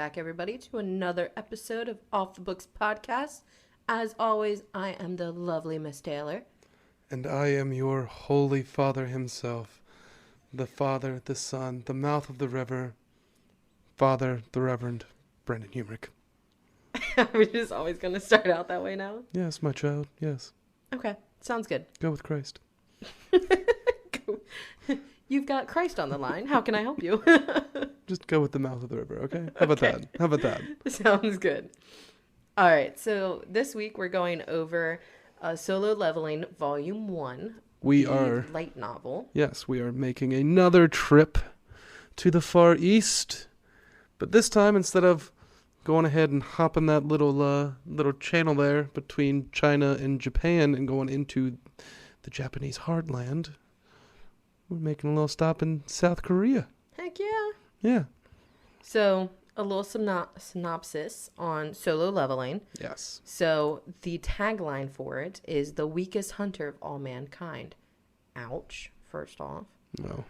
back, everybody, to another episode of Off the Books podcast. As always, I am the lovely Miss Taylor. And I am your Holy Father himself, the Father, the Son, the mouth of the river, Father, the Reverend Brendan Humrick. We're just always going to start out that way now? Yes, my child, yes. Okay, sounds good. Go with Christ. You've got Christ on the line. How can I help you? Just go with the mouth of the river, okay? How about that? How about that? Sounds good. All right, so this week we're going over Solo Leveling Volume 1. We are... light novel. Yes, we are making another trip to the Far East. But this time, instead of going ahead and hopping that little channel there between China and Japan and going into the Japanese heartland, we're making a little stop in South Korea. Heck yeah. Yeah. So, a little synopsis on Solo Leveling. Yes. So, the tagline for it is the weakest hunter of all mankind. Ouch, first off. No,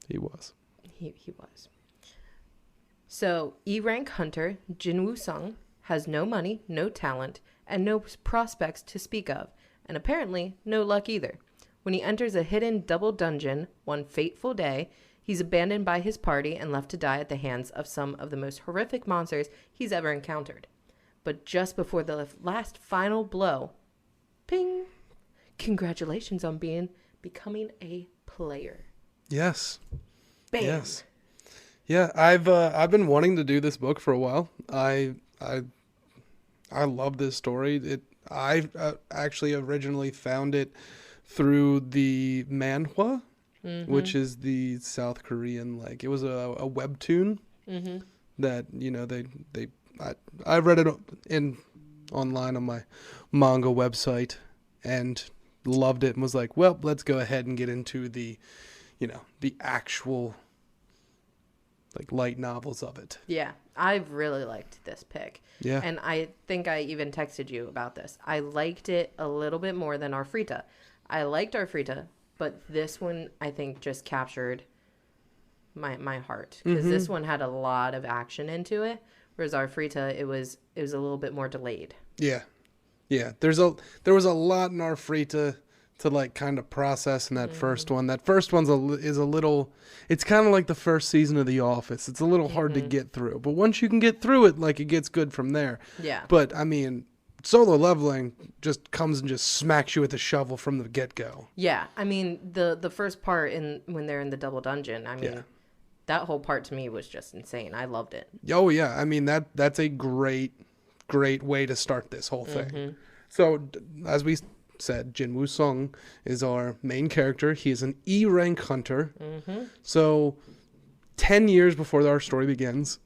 he was. He was. So, E-rank hunter Jin-Woo has no money, no talent, and no prospects to speak of, and apparently no luck either. When he enters a hidden double dungeon one fateful day, he's abandoned by his party and left to die at the hands of some of the most horrific monsters he's ever encountered. But just before the last final blow, ping! Congratulations on becoming a player. Yes. Bam! Yes. Yeah, I've been wanting to do this book for a while. I love this story. I actually originally found it through the manhwa, which is the South Korean, like, it was a webtoon that, you know, I read it online on my manga website and loved it and was like, well, let's go ahead and get into the, you know, the actual, like, light novels of it. Yeah, I've really liked this pick. Yeah. And I think I even texted you about this. I liked it a little bit more than Arfrita. I liked Arfrita, but this one I think just captured my heart because this one had a lot of action into it, whereas Arfrita it was a little bit more delayed. Yeah. There was a lot in Arfrita to, like, kind of process in that first one. That first one's is a little, it's kind of like the first season of The Office. It's a little hard to get through, but once you can get through it, like, it gets good from there. Yeah. But I mean, Solo Leveling just comes and just smacks you with a shovel from the get-go. Yeah, I mean the first part when they're in the double dungeon, I mean that whole part to me was just insane. I loved it. Oh yeah, I mean that's a great way to start this whole thing. So as we said, Jin-Woo Sung is our main character. He is an E-rank hunter. So 10 years before our story begins,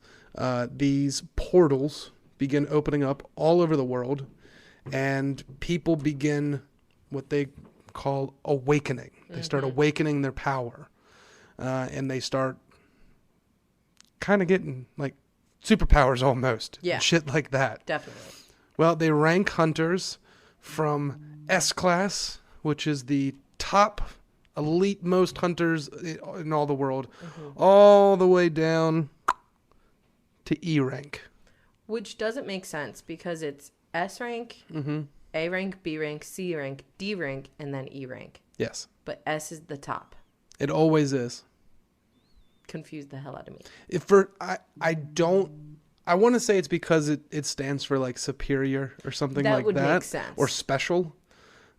these portals begin opening up all over the world, and people begin what they call awakening. They start awakening their power, and they start kind of getting, like, superpowers almost. Yeah. Shit like that. Definitely. Well, they rank hunters from S-class, which is the top elite most hunters in all the world, all the way down to E-rank. Which doesn't make sense because it's S rank, A rank, B rank, C rank, D rank, and then E rank. Yes. But S is the top. It always is. Confused the hell out of me. I want to say it's because it stands for, like, superior or something that like would that. Make sense. Or special.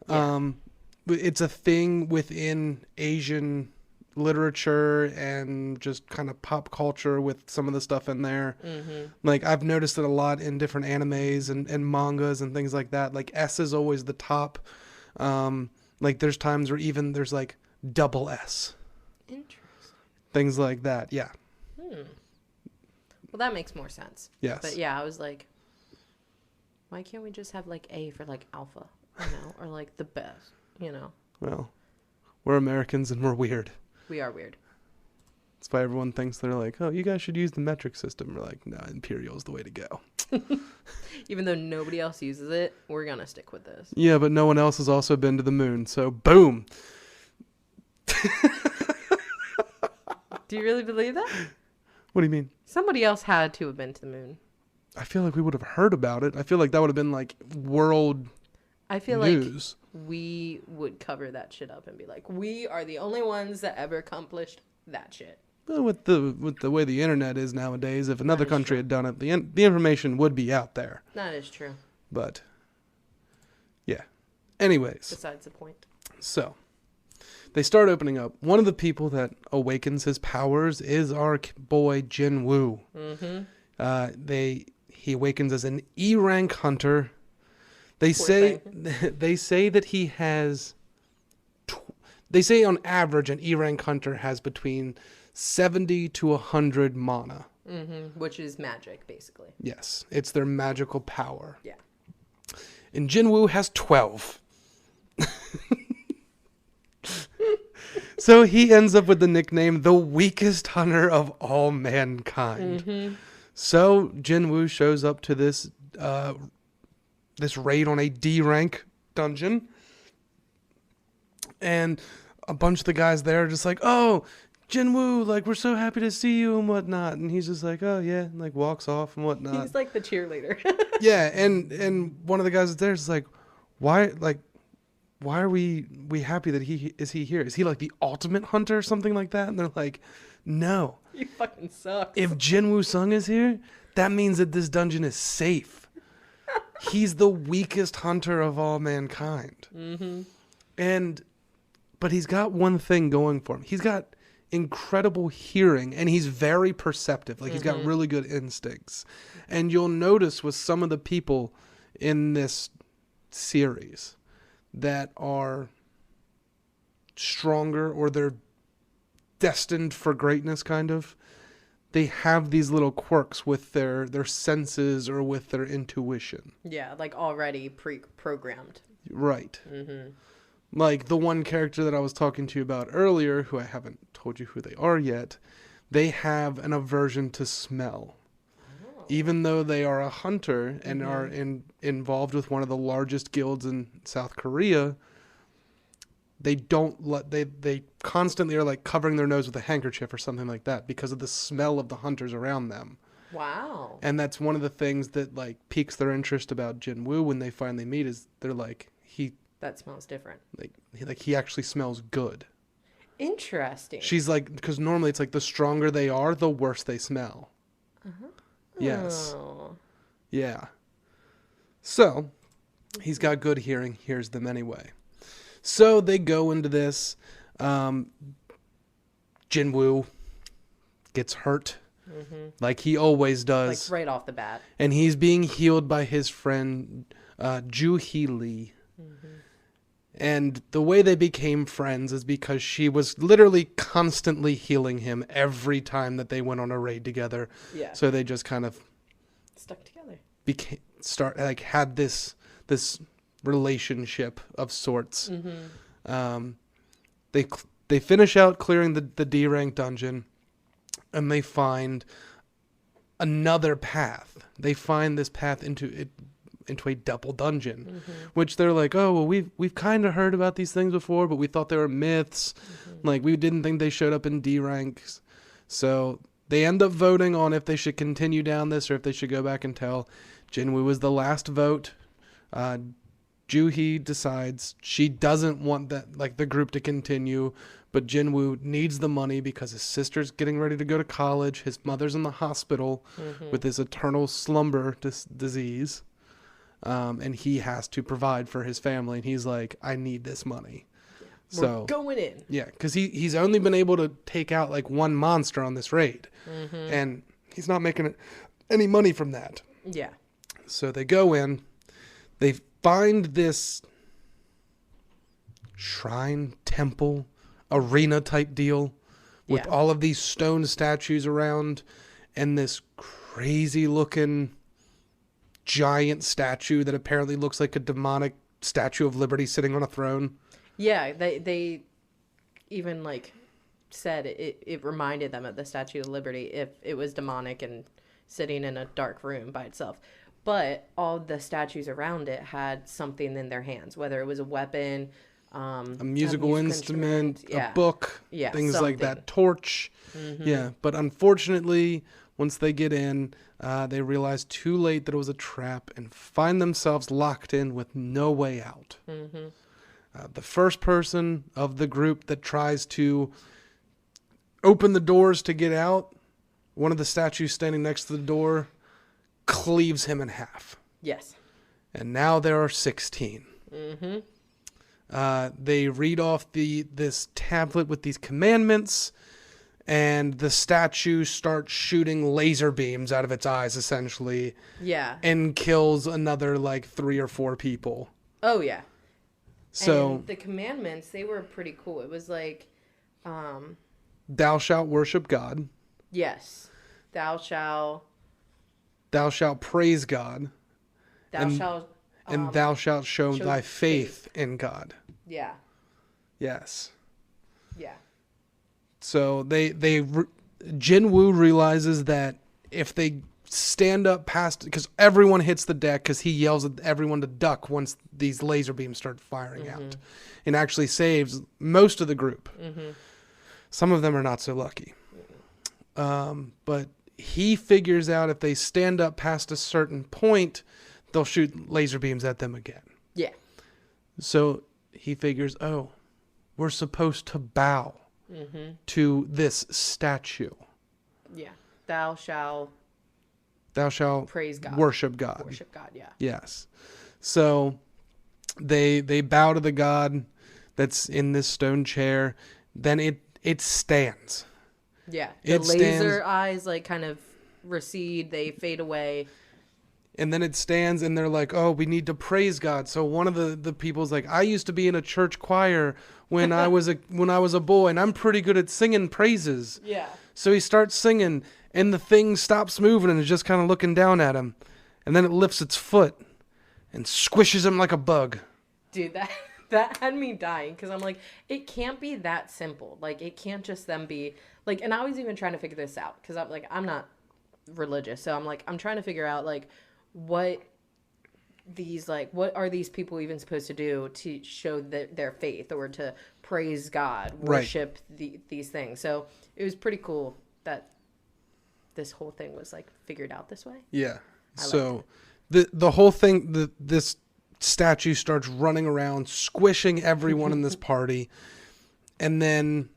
Yeah. It's a thing within Asian literature and just kind of pop culture with some of the stuff in there. Like, I've noticed it a lot in different animes and mangas and things like that. Like, S is always the top. Like, there's times where even there's, like, double S. Interesting. Things like that. Yeah. Well, that makes more sense. Yes. But yeah, I was like, why can't we just have, like, A for, like, alpha, you know, or, like, the best, you know? Well, we're Americans and we're weird. We are weird. That's why everyone thinks they're like, oh, you guys should use the metric system. We're like, no, Imperial is the way to go. Even though nobody else uses it, we're going to stick with this. Yeah, but no one else has also been to the moon. So, boom. Do you really believe that? What do you mean? Somebody else had to have been to the moon. I feel like we would have heard about it. I feel like that would have been like world I feel news. like we would cover that shit up and be like, we are the only ones that ever accomplished that shit. Well, with the way the internet is nowadays, if another is country true. had done it, the information would be out there. That is true. But yeah. Anyways, Besides the point. so they start opening up. One of the people that awakens his powers is our boy Jin-Woo. Mm-hmm. He awakens as an E rank hunter. They Poor say thing. they say that he has. They say on average an E rank hunter has between 70 to 100 mana. Mm-hmm. Which is magic, basically. Yes, it's their magical power. Yeah. And Jin-Woo has 12. So he ends up with the nickname the weakest hunter of all mankind. Mm-hmm. So Jin-Woo shows up to this raid on a D rank dungeon. And a bunch of the guys there are just like, oh, Jin-Woo, like, we're so happy to see you and whatnot. And he's just like, oh, yeah, and like walks off and whatnot. He's like the cheerleader. Yeah, and one of the guys there is like, why are we happy that he here? Is he like the ultimate hunter or something like that? And they're like, no. You fucking suck. If Jin-Woo Sung is here, that means that this dungeon is safe. He's the weakest hunter of all mankind. Mm-hmm. But he's got one thing going for him. He's got incredible hearing, and he's very perceptive. Like, he's got really good instincts. And you'll notice with some of the people in this series that are stronger, or they're destined for greatness, kind of, they have these little quirks with their senses or with their intuition. Yeah, like already pre-programmed. Right. Mm-hmm. Like the one character that I was talking to you about earlier, who I haven't told you who they are yet, they have an aversion to smell. Oh. Even though they are a hunter and are involved with one of the largest guilds in South Korea, they constantly are like covering their nose with a handkerchief or something like that because of the smell of the hunters around them. Wow. And that's one of the things that like piques their interest about Jin-Woo when they finally meet, is they're like, that smells different. Like he actually smells good. Interesting. She's like, because normally it's like the stronger they are, the worse they smell. Uh-huh. Yes. Oh. Yeah. So he's got good hearing, hears them anyway. So they go into this. Jin-Woo gets hurt, like he always does. Like right off the bat. And he's being healed by his friend Joo-hee Lee. And the way they became friends is because she was literally constantly healing him every time that they went on a raid together. Yeah. So they just kind of stuck together. Had this relationship of sorts. They finish out clearing the D rank dungeon, and they find another path. They find this path into a double dungeon, which they're like, oh, well, we've kind of heard about these things before, but we thought they were myths. Like, we didn't think they showed up in D ranks. So they end up voting on if they should continue down this or if they should go back and tell. Jin-Woo was the last vote. Joo-hee decides she doesn't want the group to continue, but Jin-Woo needs the money because his sister's getting ready to go to college. His mother's in the hospital with this eternal slumber disease. And he has to provide for his family, and he's like, I need this money. We're So going in. yeah, because he's only been able to take out like one monster on this raid, and he's not making any money from that. Yeah. So they go in, they find this shrine, temple, arena type deal with all of these stone statues around, and this crazy looking giant statue that apparently looks like a demonic Statue of Liberty sitting on a throne. Yeah, they even like said it reminded them of the Statue of Liberty if it was demonic and sitting in a dark room by itself. But all the statues around it had something in their hands, whether it was a weapon, A musical instrument, yeah. a book, Yeah, things like something. that. Torch. Yeah, but unfortunately, once they get in, they realize too late that it was a trap and find themselves locked in with no way out. The first person of the group that tries to open the doors to get out, one of the statues standing next to the door cleaves him in half. Yes. And now there are 16. They read off this tablet with these commandments, and the statue starts shooting laser beams out of its eyes, essentially. Yeah. And kills another, 3 or 4 people. Oh, yeah. So, and the commandments, they were pretty cool. It was like, thou shalt worship God. yes, thou shalt Praise God. Thou shalt... and thou shalt show thy faith in God. Yeah. Yes. Yeah. So Jin-Woo realizes that if they stand up past, because everyone hits the deck, because he yells at everyone to duck once these laser beams start firing out, and actually saves most of the group. Some of them are not so lucky. But he figures out if they stand up past a certain point, they'll shoot laser beams at them again. Yeah. So he figures, we're supposed to bow to this statue. Yeah. Thou shalt praise God. Worship God. Worship God, yeah. Yes. So they bow to the god that's in this stone chair. Then it stands. Yeah. The laser eyes kind of recede, they fade away. And then it stands, and they're like, we need to praise God. So one of the people's like, I used to be in a church choir when I was a boy, and I'm pretty good at singing praises. Yeah. So he starts singing, and the thing stops moving and is just kind of looking down at him. And then it lifts its foot and squishes him like a bug. Dude, that had me dying, because I'm like, it can't be that simple. It can't just them be, and I was even trying to figure this out, because I'm not religious, so I'm trying to figure out, what are these people even supposed to do to show their faith, or to praise God, worship these things. So it was pretty cool that this whole thing was figured out this way. Yeah. So the whole thing, this statue starts running around, squishing everyone in this party, and then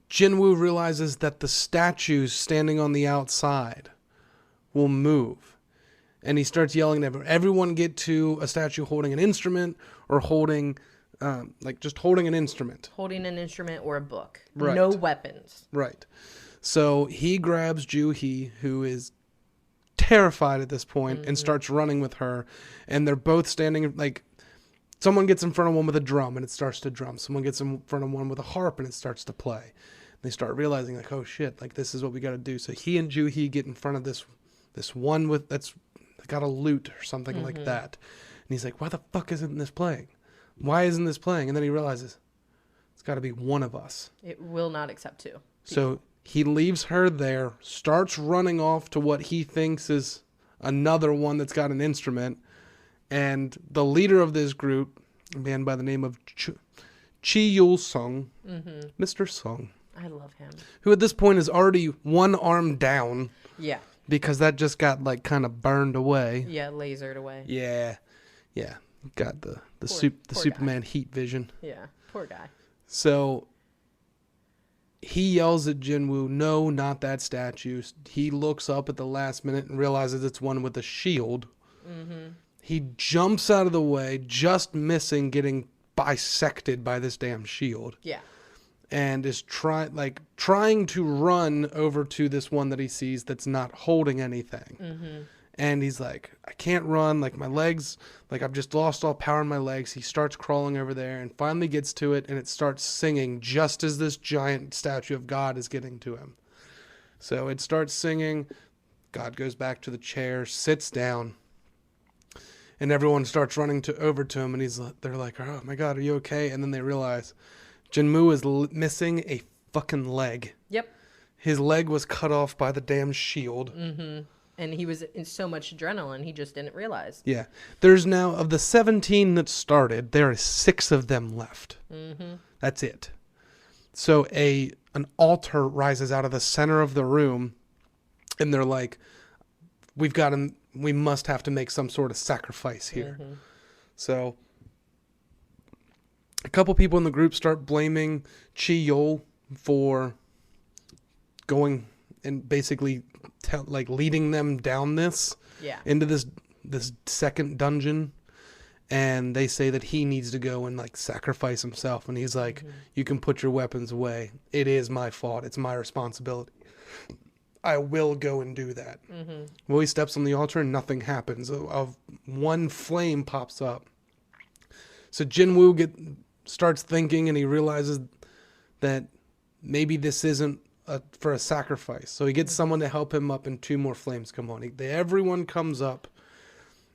Jin-Woo realizes that the statues standing on the outside will move. And he starts yelling at everyone get to a statue holding an instrument, or holding, just holding an instrument. Holding an instrument or a book. Right. No weapons. Right. So he grabs Joo-hee, who is terrified at this point, and starts running with her. And they're both standing, someone gets in front of one with a drum, and it starts to drum. Someone gets in front of one with a harp, and it starts to play. They start realizing, oh shit, this is what we got to do. So he and Joo-hee get in front of this one that's got a lute or something like that. And he's like, why the fuck isn't this playing? Why isn't this playing? And then he realizes, it's got to be one of us. It will not accept two. So he leaves her there, starts running off to what he thinks is another one that's got an instrument. And the leader of this group, a man by the name of Chi-Yul Sung, Mr. Sung. I love him. Who at this point is already one arm down. Yeah. Because that just got kind of burned away. Yeah, lasered away. Yeah. Got the Superman guy. heat vision. Yeah, poor guy. So he yells at Jin-Woo, no, not that statue. He looks up at the last minute and realizes it's one with a shield. He jumps out of the way, just missing getting bisected by this damn shield. Yeah. And is trying to run over to this one that he sees that's not holding anything. And he's like, I can't run, my legs, I've just lost all power in my legs. He starts crawling over there and finally gets to it, and it starts singing just as this giant statue of God is getting to him. So it starts singing. God goes back to the chair, sits down, and everyone starts running over to him, and they're like, oh my God, are you okay? And then they realize Jin-Woo is missing a fucking leg. Yep. His leg was cut off by the damn shield. And he was in so much adrenaline, he just didn't realize. Yeah. There's now, of the 17 that started, there are 6 of them left. Mm-hmm. That's it. So an altar rises out of the center of the room, and they're like, we must have to make some sort of sacrifice here. Mm-hmm. So a couple people in the group start blaming Chi-Yol for going and basically leading them down into this second dungeon, and they say that he needs to go and sacrifice himself, and he's like, you can put your weapons away. It is my fault. It's my responsibility. I will go and do that. Well, he steps on the altar and nothing happens. One flame pops up. So Jin-Woo starts thinking, and he realizes that maybe this isn't for a sacrifice. So he gets someone to help him up, and 2 more flames come on. Everyone comes up,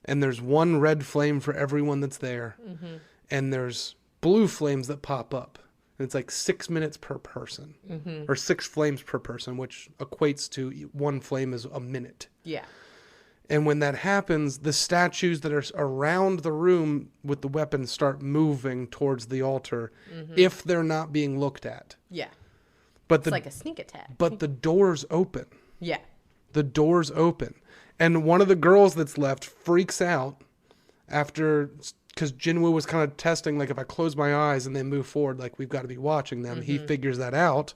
and there's 1 red flame for everyone that's there. And there's blue flames that pop up. And it's 6 minutes per person. Or 6 flames per person, which equates to 1 flame is a minute. Yeah. And when that happens, the statues that are around the room with the weapons start moving towards the altar if they're not being looked at. Yeah. But it's like a sneak attack. But the doors open. Yeah. The doors open. And one of the girls that's left freaks out because Jin-Woo was kind of testing, if I close my eyes and they move forward, we've got to be watching them. He figures that out.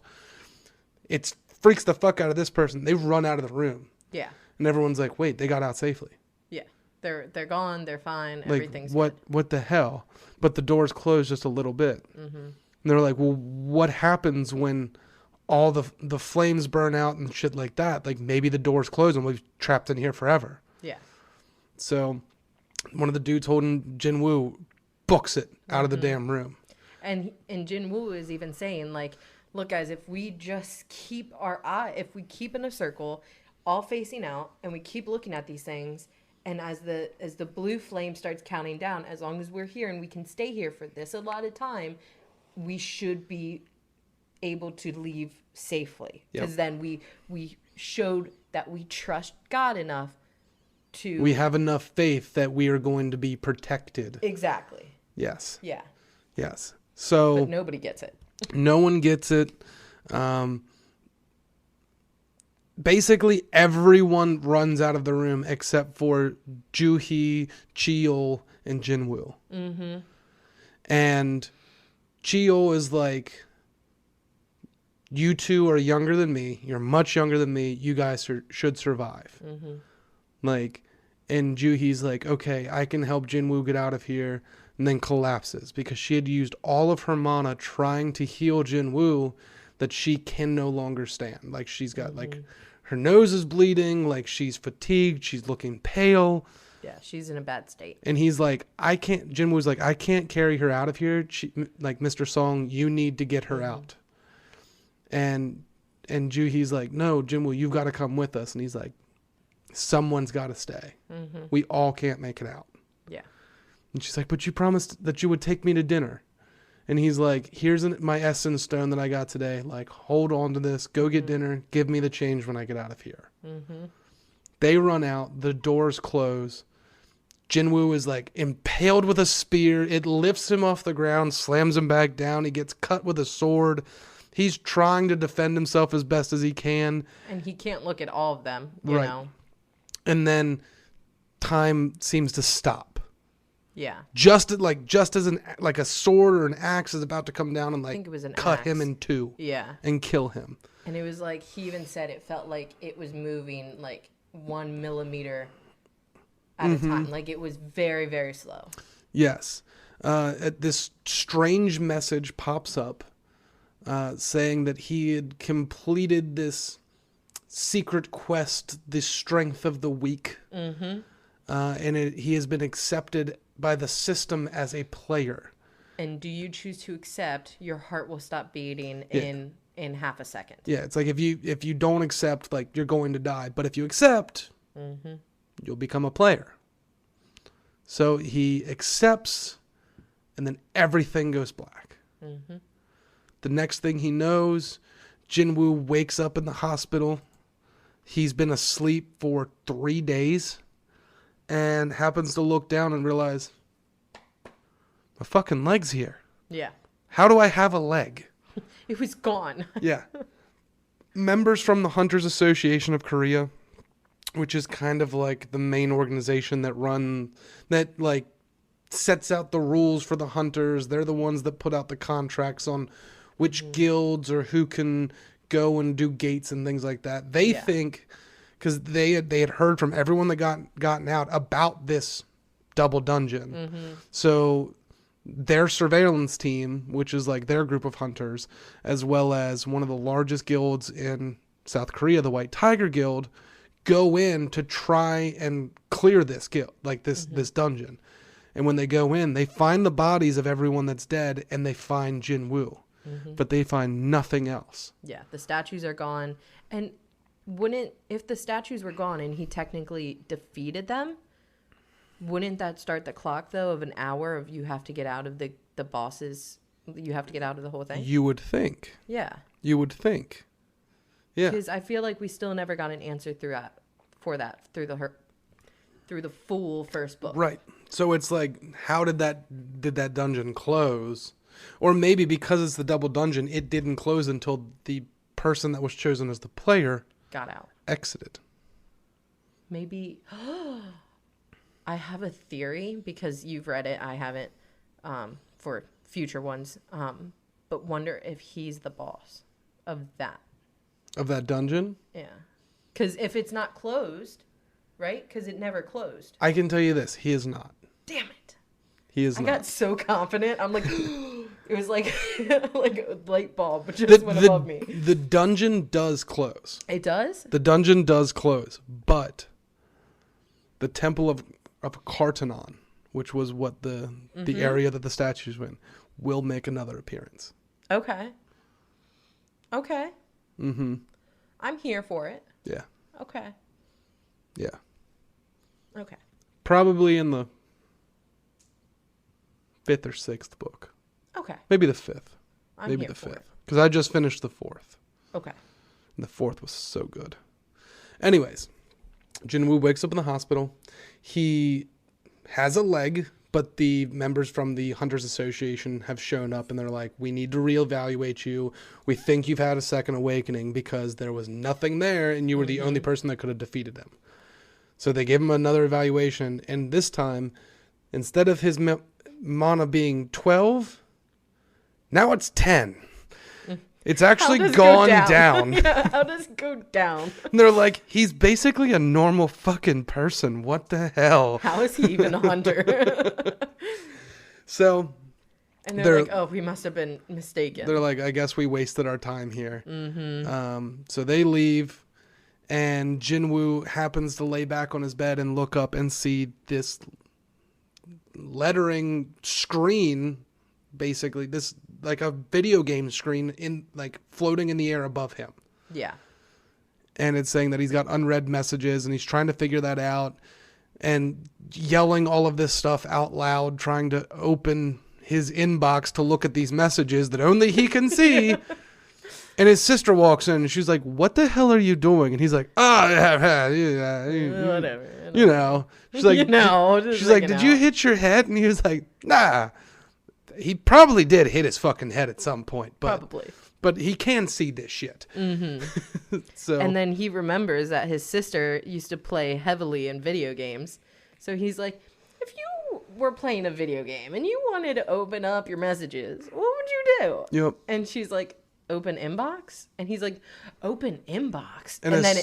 It freaks the fuck out of this person. They run out of the room. Yeah. And everyone's like, wait, they got out safely. Yeah. They're gone. They're fine. Everything's good. What the hell? But the doors closed just a little bit. And they're like, well, what happens when all the flames burn out and shit like that? Maybe the doors close and we've trapped in here forever. Yeah. So one of the dudes holding Jin-Woo books it out of the damn room. And Jin-Woo is even saying, look, guys, if we just keep if we keep in a circle, all facing out, and we keep looking at these things, and as the blue flame starts counting down, as long as we're here and we can stay here for this allotted time, we should be able to leave safely. Because then we showed that we trust God enough to... We have enough faith that we are going to be protected. Exactly. Yes. Yeah. Yes. So... But nobody gets it. No one gets it. Basically, everyone runs out of the room except for Joo-hee, Chi-Yol, and Jin-Woo. And Chi-Yol is like, you two are younger than me. You're much younger than me. You guys should survive. And Joo-hee's like, okay, I can help Jin-Woo get out of here. And then collapses because she had used all of her mana trying to heal Jin-Woo that she can no longer stand. She's got her nose is bleeding, she's fatigued, she's looking pale. Yeah, she's in a bad state. And he's like, Jin-Woo's like, I can't carry her out of here. Mr. Song, you need to get her out. And Joo-hee's like, no, Jin-Woo, you've got to come with us. And he's like, someone's got to stay. We all can't make it out. Yeah. And she's like, but you promised that you would take me to dinner. And he's like, here's my essence stone that I got today. Hold on to this. Go get dinner. Give me the change when I get out of here. They run out. The doors close. Jin-Woo is impaled with a spear. It lifts him off the ground, slams him back down. He gets cut with a sword. He's trying to defend himself as best as he can. And he can't look at all of them, you know. And then time seems to stop. Yeah. Just as a sword or an axe is about to come down and I think it was an cut axe. him in two. Yeah. And kill him. And it was he even said it felt like it was moving 1 millimeter at a time. It was very, very slow. Yes. This strange message pops up saying that he had completed this secret quest, the strength of the weak. And he has been accepted by the system as a player. And do you choose to accept, your heart will stop beating in half a second. Yeah, it's if you don't accept, you're going to die. But if you accept, you'll become a player. So he accepts, and then everything goes black. The next thing he knows, Jin-Woo wakes up in the hospital. He's been asleep for 3 days and happens to look down and realize, my fucking leg's here. Yeah. How do I have a leg? It was gone. Yeah. Members from the Hunters Association of Korea, which is kind of like the main organization that like sets out the rules for the hunters. They're the ones that put out the contracts on which guilds or who can go and do gates and things like that. They think, because they had heard from everyone that gotten out about this double dungeon. So their surveillance team, which is like their group of hunters, as well as one of the largest guilds in South Korea, the White Tiger Guild, go in to try and clear this guild, like this dungeon. And when they go in, they find the bodies of everyone that's dead, and they find Jin-Woo. But they find nothing else. Yeah, the statues are gone. And if the statues were gone and he technically defeated them, wouldn't that start the clock, though, of an hour of you have to get out of the bosses, you have to get out of the whole thing? You would think. Yeah. You would think. Yeah. Because I feel like we still never got an answer through the full first book. Right. So it's like, how did that dungeon close? Or maybe because it's the double dungeon, it didn't close until the person that was chosen as the player got out. Exited. Maybe. I have a theory, because you've read it, I haven't, for future ones, but wonder if he's the boss of that. Of that dungeon? Yeah. Because if it's not closed, right? Because it never closed. I can tell you this, he is not. Damn it. He is not. I got so confident. I'm like, it was like like a light bulb just went above me. The dungeon does close. It does? The dungeon does close, but the Temple of Kartanon, which was what the area that the statues were in, will make another appearance. Okay. I'm here for it. Yeah. Okay. Yeah. Okay. Probably in the 5th or 6th book. Okay. Maybe the 5th. I'm Maybe here the for 5th. it. Because I just finished the 4th. Okay. And the 4th was so good. Anyways, Jin-Woo wakes up in the hospital. He has a leg, but the members from the Hunters Association have shown up and they're like, we need to reevaluate you. We think you've had a second awakening because there was nothing there and you were the only person that could have defeated him. So they give him another evaluation, and this time, instead of his mana being 12, now it's 10. It's actually gone down. Yeah, how does it go down? And they're like, he's basically a normal fucking person. What the hell? How is he even a hunter? So, and they're like, oh, we must have been mistaken. They're like, I guess we wasted our time here. So they leave, and Jin-Woo happens to lay back on his bed and look up and see this lettering screen, basically this like a video game screen in like floating in the air above him. Yeah. And it's saying that he's got unread messages and he's trying to figure that out and yelling all of this stuff out loud, trying to open his inbox to look at these messages that only he can see. And his sister walks in and she's like, what the hell are you doing? And he's like, whatever. You know. She's like, she's like, did you hit your head? And he was like, nah. He probably did hit his fucking head at some point. Probably. But he can see this shit. So. And then he remembers that his sister used to play heavily in video games. So he's like, if you were playing a video game and you wanted to open up your messages, what would you do? Yep. And she's like, open inbox? And he's like, open inbox? And then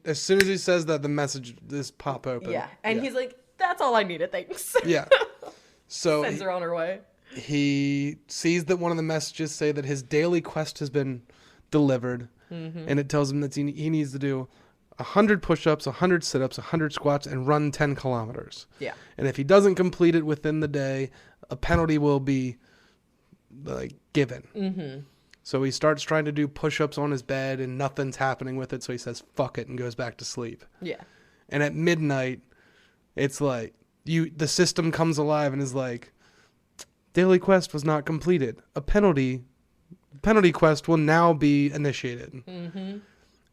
as soon as he says that, the message just pop open. Yeah. And he's like, that's all I needed, thanks. Yeah. So sends her on her way. He sees that one of the messages say that his daily quest has been delivered. And it tells him that he needs to do 100 push-ups, 100 sit-ups, 100 squats, and run 10 kilometers. Yeah. And if he doesn't complete it within the day, a penalty will be given. So he starts trying to do push-ups on his bed, and nothing's happening with it. So he says, fuck it, and goes back to sleep. Yeah. And at midnight, it's like, the system comes alive and is like, daily quest was not completed. A penalty quest will now be initiated. And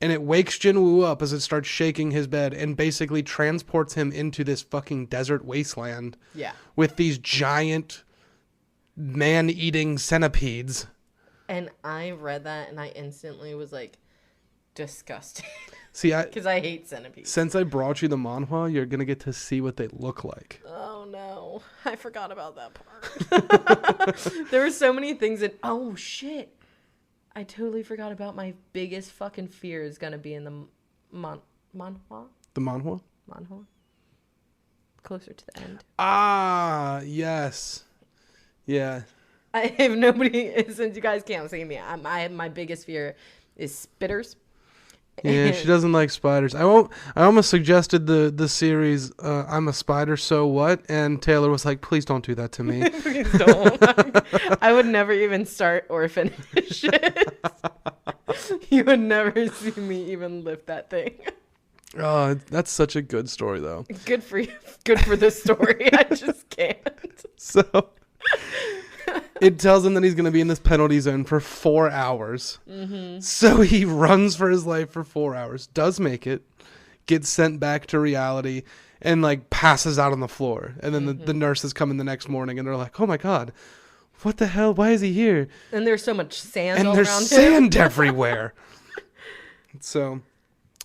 and it wakes Jin-Woo up as it starts shaking his bed and basically transports him into this fucking desert wasteland. Yeah. With these giant man-eating centipedes. And I read that and I instantly was like, disgusting. See, because I hate centipedes. Since I brought you the manhwa, you're gonna get to see what they look like. Oh no, I forgot about that part. There were so many things that. Oh shit, I totally forgot about my biggest fucking fear is gonna be in the manhwa. The manhwa. Manhwa. Closer to the end. Ah, yes, yeah. I have nobody. Since you guys can't see me, my biggest fear is spitters. Yeah, she doesn't like spiders. I almost suggested the series I'm a Spider, So What? And Taylor was like, please don't do that to me. Please don't. I would never even start or finish it. You would never see me even lift that thing. Oh, that's such a good story, though. Good for you. Good for the story. I just can't. So it tells him that he's going to be in this penalty zone for 4 hours. Mm-hmm. So he runs for his life for 4 hours, does make it, gets sent back to reality, and like passes out on the floor. And then the nurses come in the next morning and they're like, oh my God, what the hell? Why is he here? And there's so much sand all and there's around him. sand everywhere. So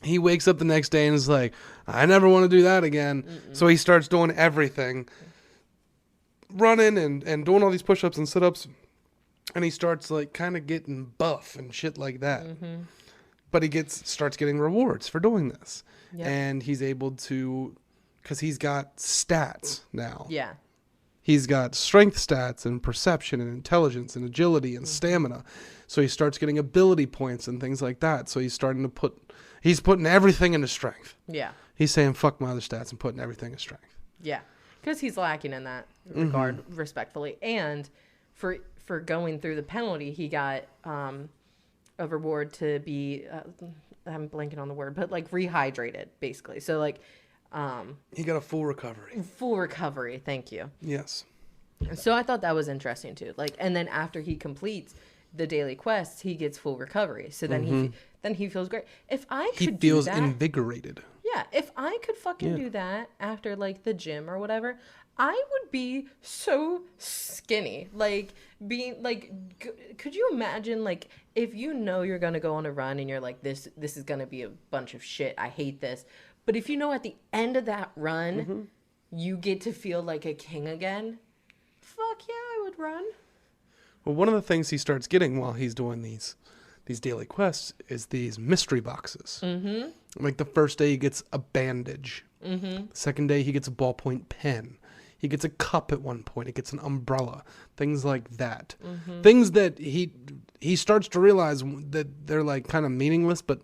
he wakes up the next day and is like, I never want to do that again. Mm-mm. So he starts doing everything. Running and doing all these push-ups and sit-ups, and he starts like kind of getting buff and shit like that. Mm-hmm. But he starts getting rewards for doing this. Yep. And he's able to, because he's got stats now. Yeah. He's got strength stats and perception and intelligence and agility and stamina. So he starts getting ability points and things like that. So he's putting everything into strength. Yeah. He's saying fuck my other stats and putting everything in strength. Yeah. Because he's lacking in that regard, respectfully. And for going through the penalty, he got a reward to be, I'm blanking on the word, but like rehydrated, basically. So like... he got a full recovery. Full recovery, thank you. Yes. So I thought that was interesting too. Like, and then after he completes the daily quests, he gets full recovery. So then he feels great. If I could he feels do that, invigorated. Yeah, if I could fucking do that after like the gym or whatever, I would be so skinny. Like being like, could you imagine like if you know you're gonna go on a run and you're like this is gonna be a bunch of shit. I hate this. But if you know at the end of that run, you get to feel like a king again, fuck yeah, I would run. Well, one of the things he starts getting while he's doing these daily quests is these mystery boxes. Mm-hmm. Like the first day he gets a bandage. Mm-hmm. The second day he gets a ballpoint pen. He gets a cup at one point. He gets an umbrella. Things like that. Mm-hmm. Things that he starts to realize that they're like kind of meaningless, but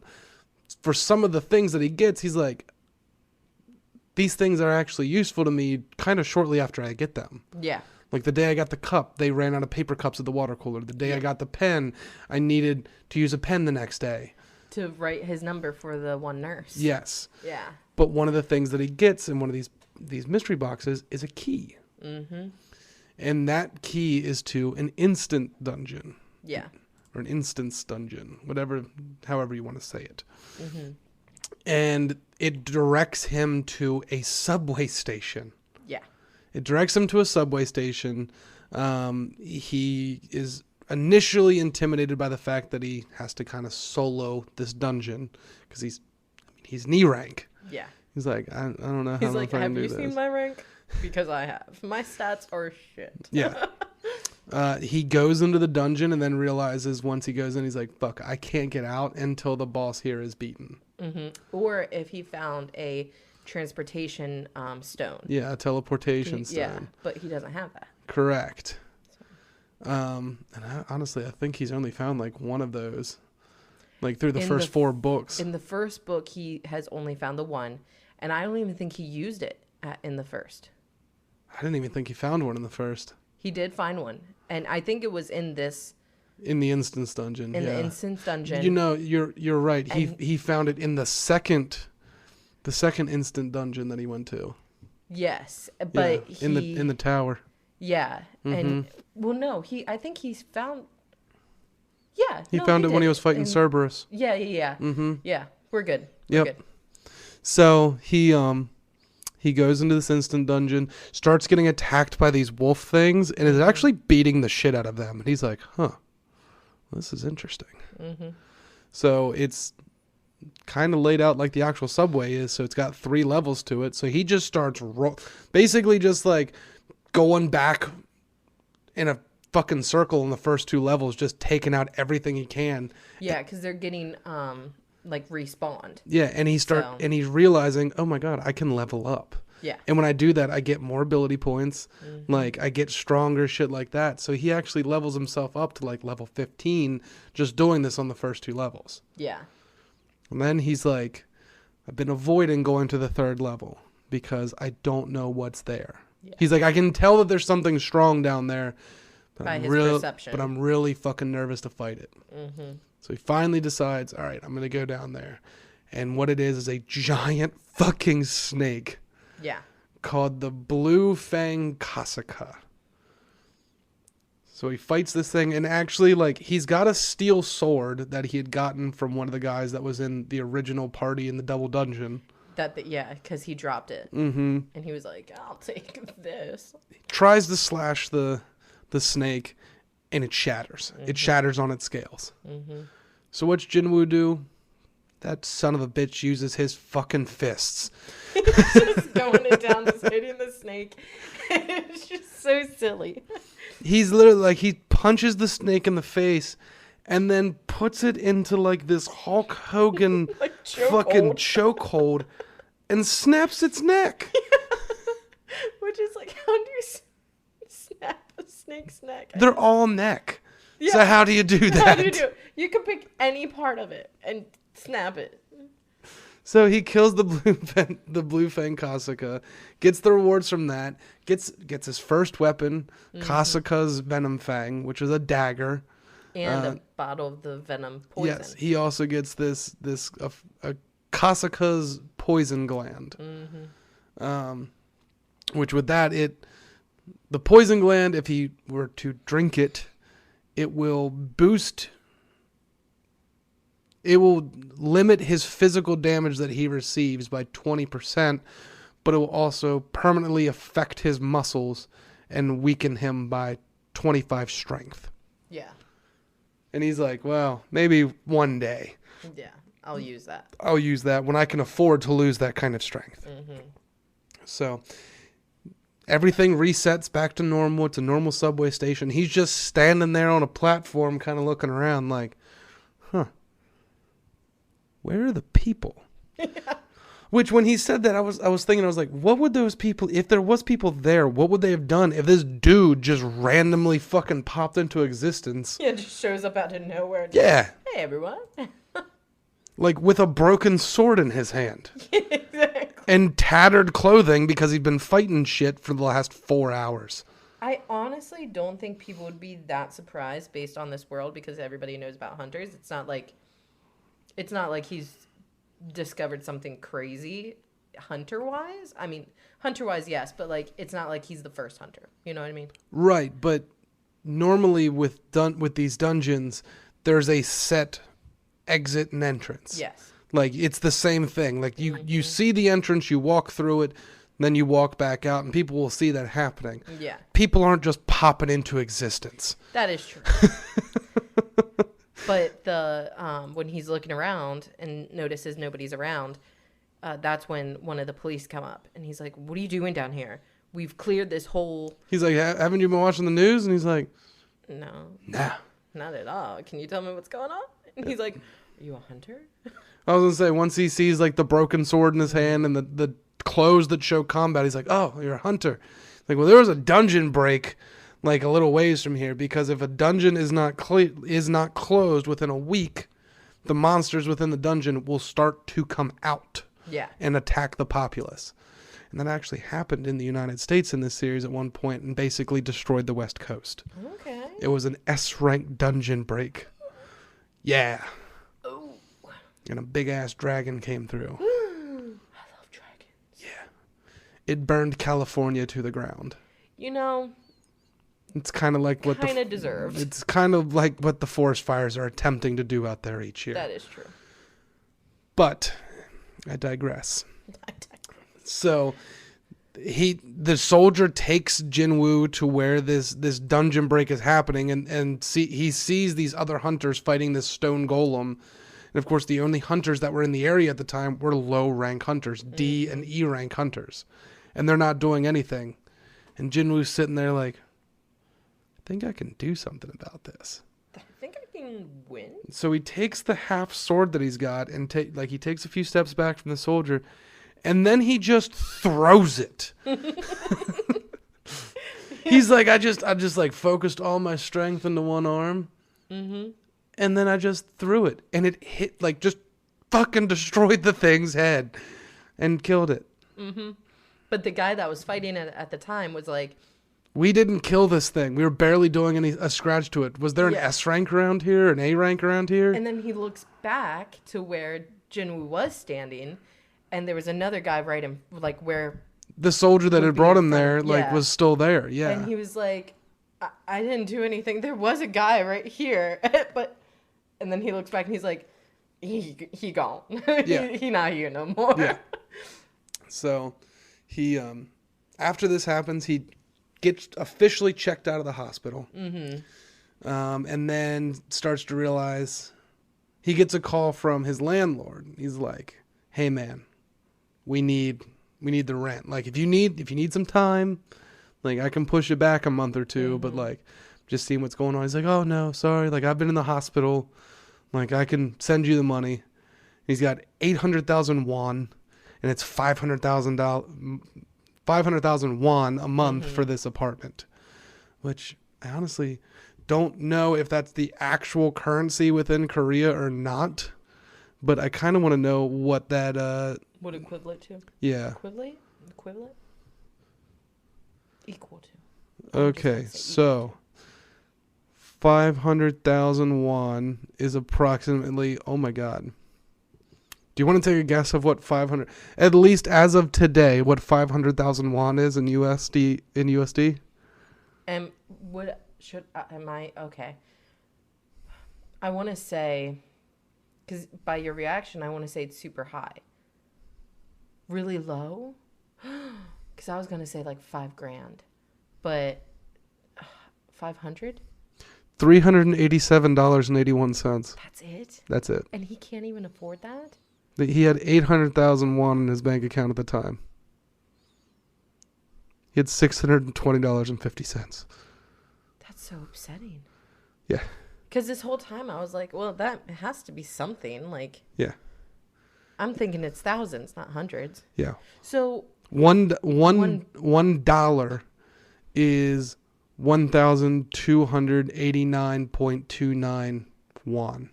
for some of the things that he gets, he's like, these things are actually useful to me kind of shortly after I get them. Yeah. Like the day I got the cup, they ran out of paper cups at the water cooler. The day I got the pen, I needed to use a pen the next day. To write his number for the one nurse. Yes. Yeah. But one of the things that he gets in one of these mystery boxes is a key. Mm-hmm. And that key is to an instant dungeon. Yeah. Or an instance dungeon, however you want to say it. Mm-hmm. And it directs him to a subway station. Yeah. It directs him to a subway station. He is initially intimidated by the fact that he has to kind of solo this dungeon because he's knee rank. Yeah. He's like, I don't know how He's I'm like, going to do this. Have you seen my rank? Because I have. My stats are shit. Yeah. He goes into the dungeon and then realizes once he goes in, he's like, fuck, I can't get out until the boss here is beaten. Mm-hmm. Or if he found a transportation stone. Yeah, a teleportation stone. Yeah, but he doesn't have that. Correct. So. And honestly, I think he's only found like one of those. Like through the first 4 books. In the first book, he has only found the one. And I don't even think he used it in the first. I didn't even think he found one in the first. He did find one. And I think it was in this. In the instance dungeon. In the instance dungeon. You know, you're right. He found it in the second instant dungeon that he went to. Yes, but in the tower. Yeah, and well, no, I think he Yeah. He no, found we it when he did. was fighting And- Cerberus. Yeah. Mm-hmm. Yeah. We're good. We're Yep. good. So he goes into this instant dungeon, starts getting attacked by these wolf things, and is actually beating the shit out of them. And he's like, huh, this is interesting. Mm-hmm. So it's kind of laid out like the actual subway is. So it's got 3 levels to it. So he just starts basically just like going back in a fucking circle in the first 2 levels, just taking out everything he can. Yeah, because they're getting like respawned. Yeah, and he's realizing, oh my god, I can level up. Yeah. And when I do that, I get more ability points. Like I get stronger, shit like that. So he actually levels himself up to like level 15 just doing this on the first 2 levels. Yeah. And then he's like, I've been avoiding going to the 3rd level because I don't know what's there. Yeah. He's like, I can tell that there's something strong down there, but by his perception. But I'm really fucking nervous to fight it. Mm-hmm. So he finally decides, all right, I'm going to go down there. And what it is a giant fucking snake. Yeah. Called the Blue Fang Kasaka. So he fights this thing, and actually, like, he's got a steel sword that he had gotten from one of the guys that was in the original party in the double dungeon. Yeah, because he dropped it. Mm-hmm. And he was like, I'll take this. He tries to slash the snake, and it shatters. Mm-hmm. It shatters on its scales. Mm-hmm. So what's Jin-Woo do? That son of a bitch uses his fucking fists. Just going it down, just hitting the snake. It's just so silly. He's literally like, he punches the snake in the face and then puts it into like this Hulk Hogan like fucking chokehold and snaps its neck. Which is like, how do you snap a snake's neck? They're all neck. Yeah. So how do you do that? How do you do it? You can pick any part of it and snap it. So he kills the blue fang Kasaka, gets the rewards from that, gets his first weapon, Kasaka's venom fang, which is a dagger, and a bottle of the venom poison. Yes, he also gets this Kasaka's poison gland, which with that the poison gland, if he were to drink it, it will limit his physical damage that he receives by 20%, but it will also permanently affect his muscles and weaken him by 25 strength. Yeah. And he's like, well, maybe one day. Yeah, I'll use that. I'll use that when I can afford to lose that kind of strength. Mm-hmm. So everything resets back to normal. It's a normal subway station. He's just standing there on a platform kind of looking around like, huh. Where are the people? Which, when he said that, I was thinking, I was like, what would those people, if there was people there, what would they have done if this dude just randomly fucking popped into existence? Yeah, just shows up out of nowhere. Yeah. Hey, everyone. Like, with a broken sword in his hand. Exactly. And tattered clothing because he'd been fighting shit for the last 4 hours. I honestly don't think people would be that surprised based on this world because everybody knows about hunters. It's not like he's discovered something crazy hunter-wise. I mean, hunter-wise, yes, but like it's not like he's the first hunter. You know what I mean? Right, but normally with these dungeons, there's a set exit and entrance. Yes. Like it's the same thing. Like you see the entrance, you walk through it, then you walk back out, and people will see that happening. Yeah. People aren't just popping into existence. That is true. But when he's looking around and notices nobody's around, that's when one of the police come up and he's like, "What are you doing down here? We've cleared this whole." He's like, "Haven't you been watching the news?" And he's like, "No, nah, not at all. Can you tell me what's going on?" And he's like, "Are you a hunter?" I was gonna say, once he sees like the broken sword in his hand and the clothes that show combat, he's like, "Oh, you're a hunter." Like, well, there was a dungeon break like a little ways from here, because if a dungeon is not closed within a week, the monsters within the dungeon will start to come out and attack the populace. And that actually happened in the United States in this series at one point and basically destroyed the West Coast. Okay. It was an S-rank dungeon break. Yeah. Oh. And a big-ass dragon came through. I love dragons. Yeah. It burned California to the ground. You know, It's kind of like what kind of deserved. It's kind of like what the forest fires are attempting to do out there each year. That is true. But I digress. So the soldier takes Jin-Woo to where this dungeon break is happening, and he sees these other hunters fighting this stone golem. And of course, the only hunters that were in the area at the time were low rank hunters, D and E rank hunters, and they're not doing anything. And Jin-Woo's sitting there like, I think I can do something about this. I think I can win. So he takes the half sword that he's got and he takes a few steps back from the soldier, and then he just throws it. He's like, I just like focused all my strength into one arm, and then I just threw it, and it hit, like, just fucking destroyed the thing's head and killed it. But the guy that was fighting it at the time was like, we didn't kill this thing. We were barely doing a scratch to it. Was there an S rank around here, an A rank around here? And then he looks back to where Jin-Woo was standing, and there was another guy right in, like, where the soldier that had brought him there, like, was still there. Yeah. And he was like, I didn't do anything. There was a guy right here. And then he looks back and he's like, he gone. Yeah. he not here no more. Yeah. So he, after this happens, he gets officially checked out of the hospital. And then starts to realize he gets a call from his landlord. He's like, hey man, we need the rent. Like, if you need some time, like, I can push it back a month or two, but like, just seeing what's going on. He's like, oh no, sorry. Like, I've been in the hospital. Like, I can send you the money. He's got 800,000 won, and it's $500,000 won a month for this apartment, which I honestly don't know if that's the actual currency within Korea or not, but I kind of want to know what that What equivalent to? Yeah. Equivalent? Equal to. Okay, so 500,000 won is approximately, oh my god. Do you want to take a guess of what 500, at least as of today, what 500,000 won is in USD? And okay. I want to say, because by your reaction, I want to say it's super high. Really low? Because I was going to say like $5,000, but 500? $387.81. That's it? That's it. And he can't even afford that? He had 800,000 won in his bank account at the time. He had $620.50. That's so upsetting. Yeah. Because this whole time I was like, well, that has to be something. Like, yeah. I'm thinking it's thousands, not hundreds. Yeah. So $1 is 1,289.29 won.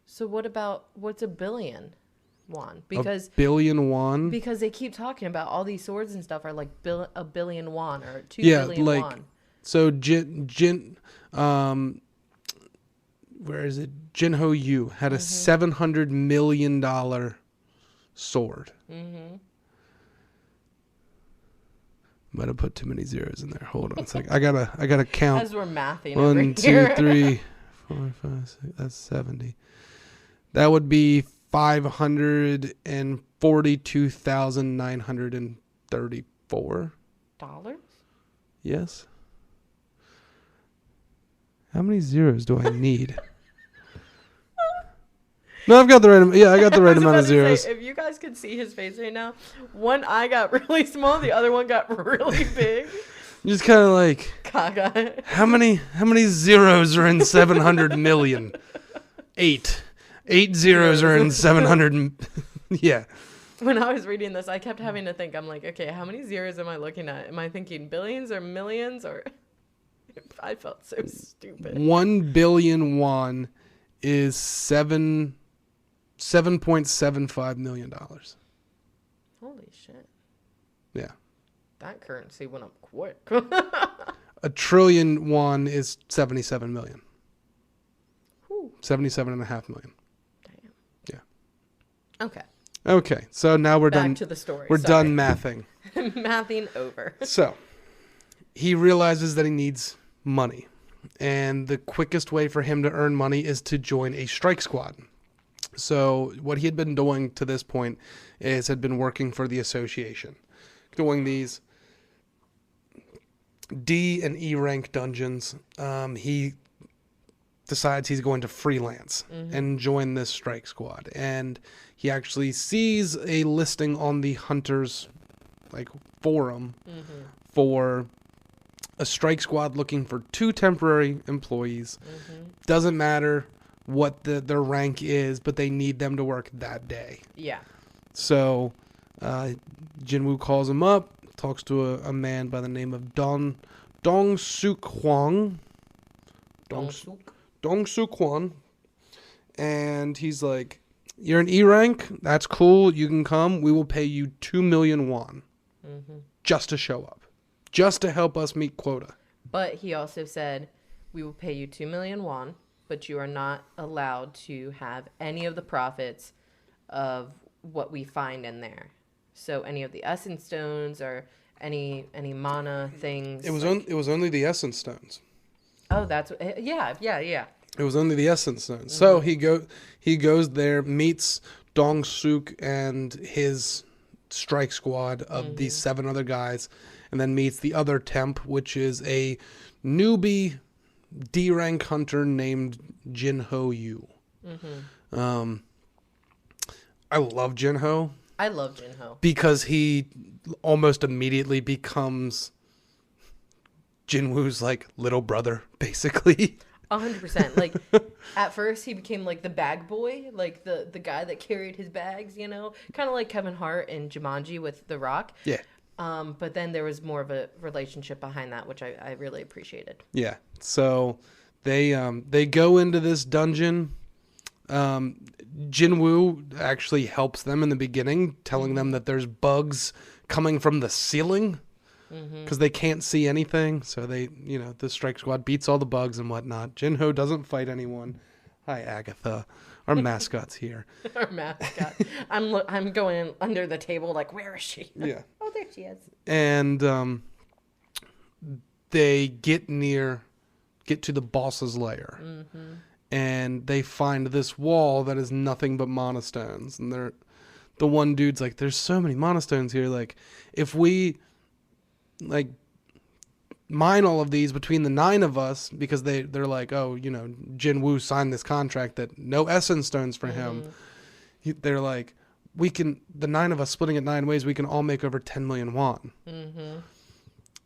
So what's a billion won? Because a billion won? Because they keep talking about all these swords and stuff are like a billion won or 2 billion like, won. So where is it? Jin-Woo had a $700 million sword. Might have put too many zeros in there. Hold on. It's like I gotta count. As we're mathing. 1, 2, 3, 4, 5, 6. That's 70. That would be 542,934 dollars. Yes. How many zeros do I need? No, I've got the right. I got the right amount of zeros. If you guys could see his face right now, one eye got really small, the other one got really big. Just kind of like, Gaga. How many zeros are in 700 million? 8. 8 zeros are in 700. Yeah. When I was reading this, I kept having to think. I'm like, okay, how many zeros am I looking at? Am I thinking billions or millions? Or I felt so stupid. 1 billion won is $7.75 million. Holy shit. Yeah. That currency went up quick. A trillion won is 77 million. Whew. 77.5 million. Damn. Yeah. Okay. Okay, so now we're Back done. to the story. We're Sorry. done mathing. Mathing over. So he realizes that he needs money. And the quickest way for him to earn money is to join a strike squad. So what he had been doing to this point is had been working for the association, doing these D and E rank dungeons. He decides he's going to freelance and join this strike squad. And he actually sees a listing on the Hunters forum for a strike squad looking for 2 temporary employees. Doesn't matter what their rank is, but they need them to work that day. Yeah. So Jin-Woo calls him up, talks to a man by the name of Dong-Suk Hwang. Dong-Suk Hwang. And he's like, you're an E rank? That's cool. You can come. We will pay you 2 million won just to show up. Just to help us meet quota. But he also said, we will pay you 2 million won, but you are not allowed to have any of the profits of what we find in there. So any of the essence stones or any mana things. It was only the essence stones. Oh, that's yeah. It was only the essence stones. So he goes there, meets Dong-Suk and his strike squad of these 7 other guys, and then meets the other temp, which is a newbie D-rank hunter named Jin-Ho. I love Jin-Ho. I love Jin-Ho. Because he almost immediately becomes Jin-Woo's little brother, basically. 100%. At first he became the bag boy, the guy that carried his bags, kind of like Kevin Hart in Jumanji with The Rock. Yeah. But then there was more of a relationship behind that, which I really appreciated. Yeah. So they go into this dungeon. Jin-Woo actually helps them in the beginning, telling them that there's bugs coming from the ceiling because they can't see anything. So the strike squad beats all the bugs and whatnot. Jin-Ho doesn't fight anyone. Hi, Agatha. Our mascot's here. Our mascot. I'm going under the table where is she? Yeah. Oh, there she is. And they get to the boss's lair. And they find this wall that is nothing but mana stones. And the one dude's like, there's so many mana stones here. If we mine all of these between the 9 of us, because they're like, oh, Jin-Woo signed this contract that no essence stones for him. They're like, the 9 of us splitting it 9 ways, we can all make over 10 million won.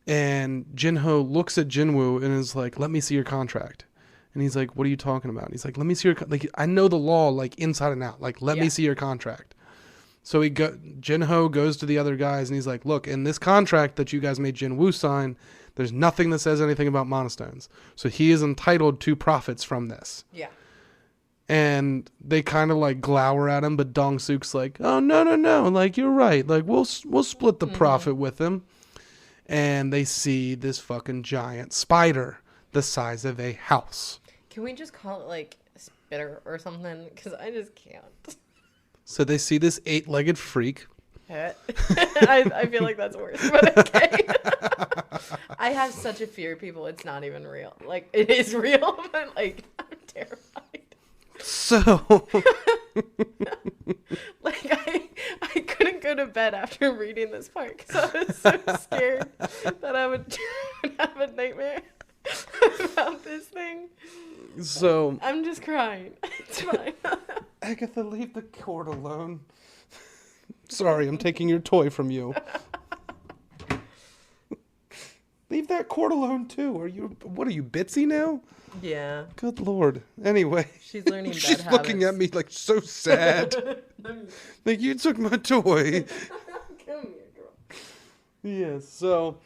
And Jin-Ho looks at Jin-Woo and is like, let me see your contract. And he's like, what are you talking about? And he's like, let me see your, I know the law, inside and out. Let me see your contract. So Jin-Ho goes to the other guys and he's like, look, in this contract that you guys made Jin-Woo sign, there's nothing that says anything about mana stones. So he is entitled to profits from this. Yeah. And they kind of glower at him, but Dong-Suk's like, oh, no. You're right. We'll split the profit with him. And they see this fucking giant spider the size of a house. Can we just call it spitter or something? Because I just can't. So they see this 8-legged freak. I feel like that's worse, but okay. I have such a fear, people. It's not even real. It is real, but I'm terrified. So, I couldn't go to bed after reading this part because I was so scared that I would have a nightmare about this thing. So I'm just crying. It's fine. Agatha, leave the cord alone. Sorry, I'm taking your toy from you. Leave that cord alone too. What are you, Bitsy now? Yeah. Good Lord. Anyway. She's learning bad She's habits. looking at me so sad. You took my toy. Come here, girl. Yeah, so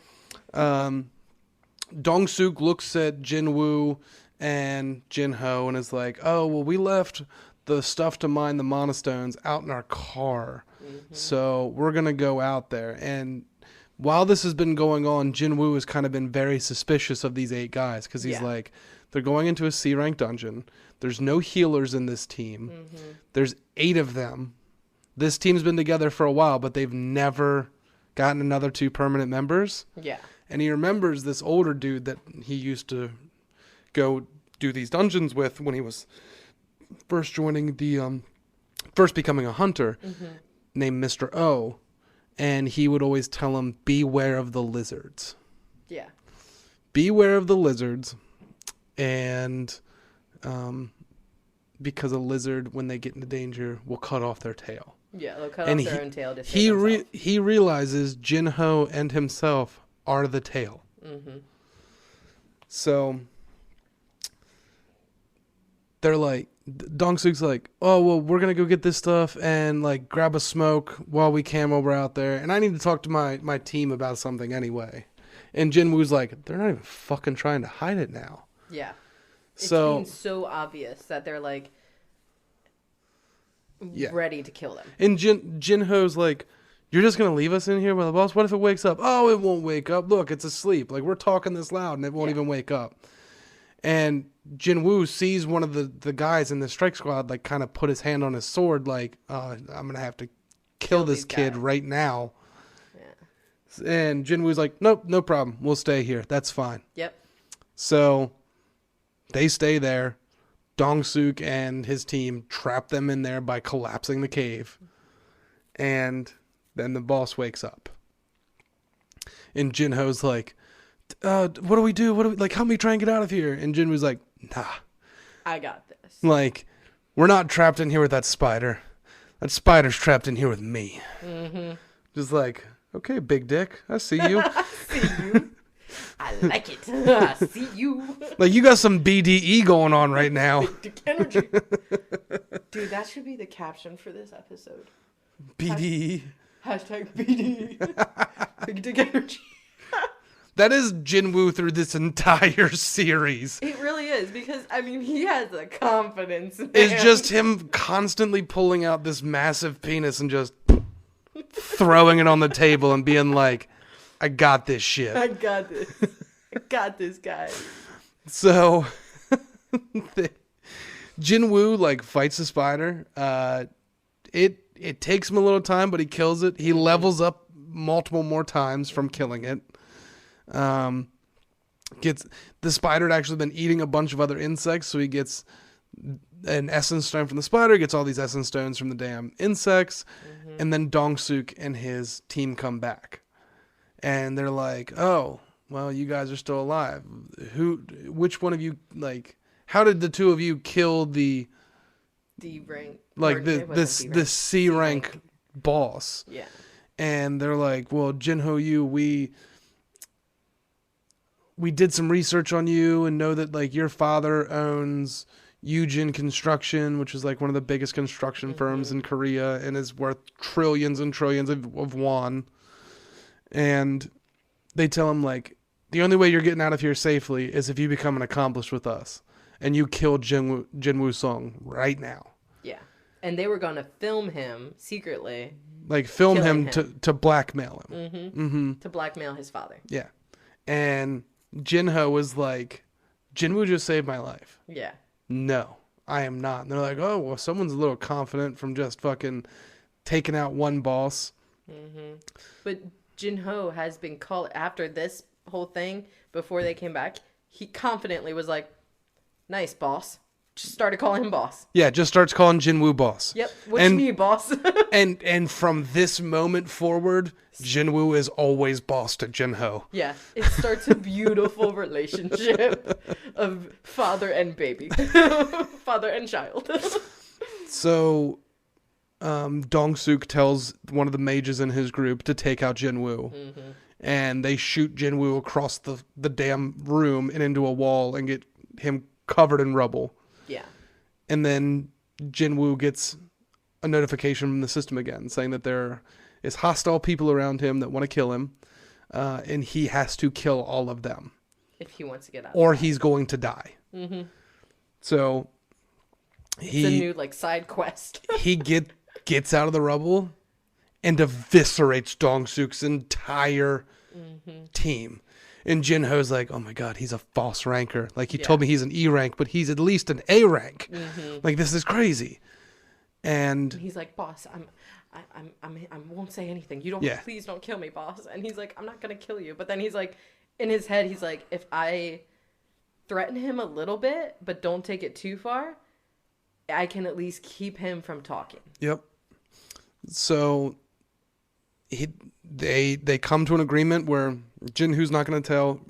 Dong-Suk looks at Jin-Woo and Jin-Ho and is like, oh, well, we left the stuff to mine the mana stones out in our car. So we're going to go out there. And while this has been going on, Jin-Woo has kind of been very suspicious of these 8 guys because he's like, they're going into a C-rank dungeon. There's no healers in this team. There's 8 of them. this team's been together for a while, but they've never gotten another 2 permanent members. Yeah. And he remembers this older dude that he used to go do these dungeons with when he was first joining first becoming a hunter, named Mr. O. And he would always tell him, beware of the lizards. Yeah. Beware of the lizards. And because a lizard, when they get into danger, will cut off their tail. Yeah, they'll cut off their own tail to save themselves. He realizes Jin-Ho and himself are the tail. Mm-hmm. So they're like, Dong-suk's like, oh, well, we're going to go get this stuff and like grab a smoke while we're out there. And I need to talk to my team about something anyway. And Jin-Woo's like, they're not even fucking trying to hide it now. Yeah. It's So being so obvious that they're like ready to kill them. And Jin-Ho's like, you're just going to leave us in here with the boss? What if it wakes up? Oh, it won't wake up. Look, it's asleep. Like, we're talking this loud and it won't even wake up. And Jin-Woo sees one of the guys in the strike squad, like, kind of put his hand on his sword, like, I'm going to have to kill this kid right now. Yeah. And Jin-Woo's like, nope, no problem. We'll stay here. That's fine. Yep. So they stay there. Dong-suk and his team trap them in there by collapsing the cave. And then the boss wakes up. And Jin-Ho's like, what do we do? Like, help me try and get out of here. And Jin-Woo's like, nah. I got this. Like, we're not trapped in here with that spider. That spider's trapped in here with me. Mm-hmm. Just like, okay, big dick. I see you. I see you. I like it. I see you. Like, you got some BDE going on right now. Big dick energy. Dude, that should be the caption for this episode. BDE. Hashtag BDE. Big dick energy. That is Jin-Woo through this entire series. It really is, because, I mean, he has a confidence, man. It's just him constantly pulling out this massive penis and just throwing it on the table and being like, I got this shit. I got this. I got this guy. So, Jin-Woo, like, fights the spider. It takes him a little time, but he kills it. He levels up multiple more times from killing it. Gets the spider had actually been eating a bunch of other insects, so he gets an essence stone from the spider, gets all these essence stones from the damn insects, and then Dong-suk and his team come back. And they're like, oh, well, you guys are still alive. Which one of you, like, how did the two of you kill the D rank, like the C rank boss? Yeah. And they're like, well, Jin-Ho, we did some research on you and know that, like, your father owns Yujin Construction, which is like one of the biggest construction firms in Korea and is worth trillions and trillions of won. And they tell him, like, the only way you're getting out of here safely is if you become an accomplice with us and you kill Jin-Woo Sung right now. Yeah. And they were going to film him secretly. Like, film him to blackmail him. Mm-hmm. Mm-hmm. To blackmail his father. Yeah. And Jin-Ho was like, Jin-Woo just saved my life. Yeah. No, I am not. And they're like, oh, well, someone's a little confident from just fucking taking out one boss. Mm-hmm. But Jin-Ho has been called, after this whole thing, before they came back, he confidently was like, nice, boss. Just started calling him boss. Yeah, just starts calling Jin-Woo boss. Yep. What you mean, boss? and from this moment forward, Jin-Woo is always boss to Jin-Ho. Yeah. It starts a beautiful relationship of father and baby. Father and child. So, Dong-suk tells one of the mages in his group to take out Jin-Woo. Mm-hmm. And they shoot Jin-Woo across the damn room and into a wall and get him covered in rubble. Yeah. And then Jin-Woo gets a notification from the system again saying that there is hostile people around him that want to kill him, and he has to kill all of them. If he wants to get out. Or he's going to die. Mm-hmm. So it's a new, like, side quest. He gets out of the rubble and eviscerates Dong-suk's entire team. And Jin-Ho's like, oh my God, he's a false ranker. Like, he told me he's an E rank, but he's at least an A rank. Mm-hmm. Like, this is crazy. And he's like, boss, I won't say anything. You don't, Yeah. please don't kill me, boss. And he's like, I'm not going to kill you. But then he's like, in his head, he's like, if I threaten him a little bit, but don't take it too far, I can at least keep him from talking. Yep. So they come to an agreement where Jin-Woo's not going to tell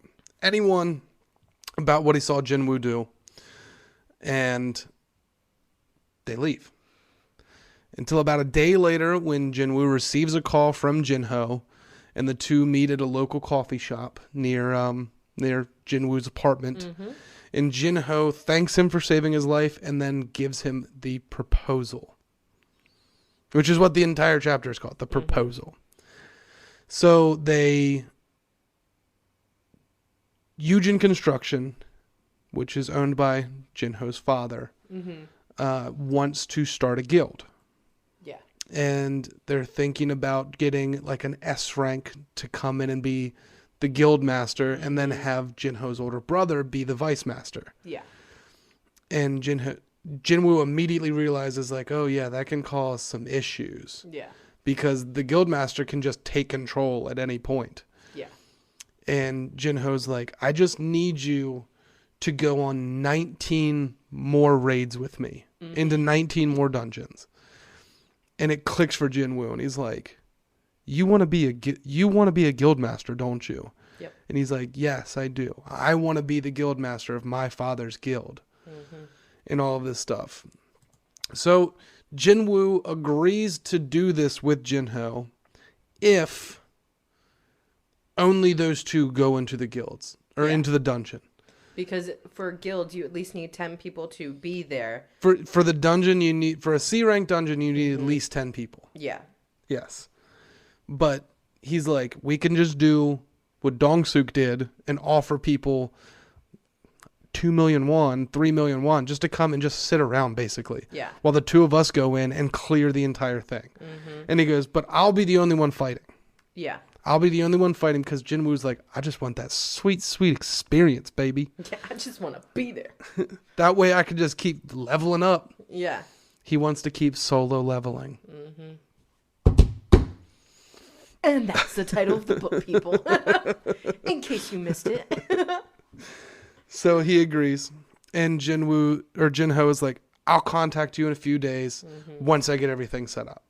anyone about what he saw Jin-Woo do. And they leave. Until about a day later when Jin-Woo receives a call from Jin-Ho and the two meet at a local coffee shop near Jin-Woo's apartment. Mm-hmm. And Jin-Ho thanks him for saving his life and then gives him the proposal. Which is what the entire chapter is called, the proposal. Mm-hmm. So Eugen Construction, which is owned by Jin-Ho's father, wants to start a guild. Yeah. And they're thinking about getting like an S rank to come in and be the guild master, and then have Jin-Ho's older brother be the vice master. Yeah. And Jin-Woo immediately realizes, like, oh yeah, that can cause some issues. Yeah. Because the guild master can just take control at any point. Yeah. And Jin-Ho's like, I just need you to go on 19 more raids with me, into 19 more dungeons. And it clicks for Jin-Woo, and he's like, you want to be a guild master, don't you? Yep. And he's like, yes, I do. I want to be the guild master of my father's guild. And all of this stuff. So Jin-Woo agrees to do this with Jin-Ho if only those two go into the guilds or into the dungeon. Because for guilds, you at least need 10 people to be there. For the dungeon, for a C rank dungeon, you need at least 10 people. Yeah. Yes. But he's like, we can just do what Dong-Suk did and offer people 2 million won, 3 million won, just to come and just sit around, basically. Yeah. While the two of us go in and clear the entire thing. And he goes, but I'll be the only one fighting. Yeah. I'll be the only one fighting because Jin-Woo's like, I just want that sweet, sweet experience, baby. Yeah, I just want to be there. That way I can just keep leveling up. Yeah. He wants to keep solo leveling. And that's the title of the book, people. In case you missed it. So he agrees. And Jin-Ho is like, I'll contact you in a few days once I get everything set up.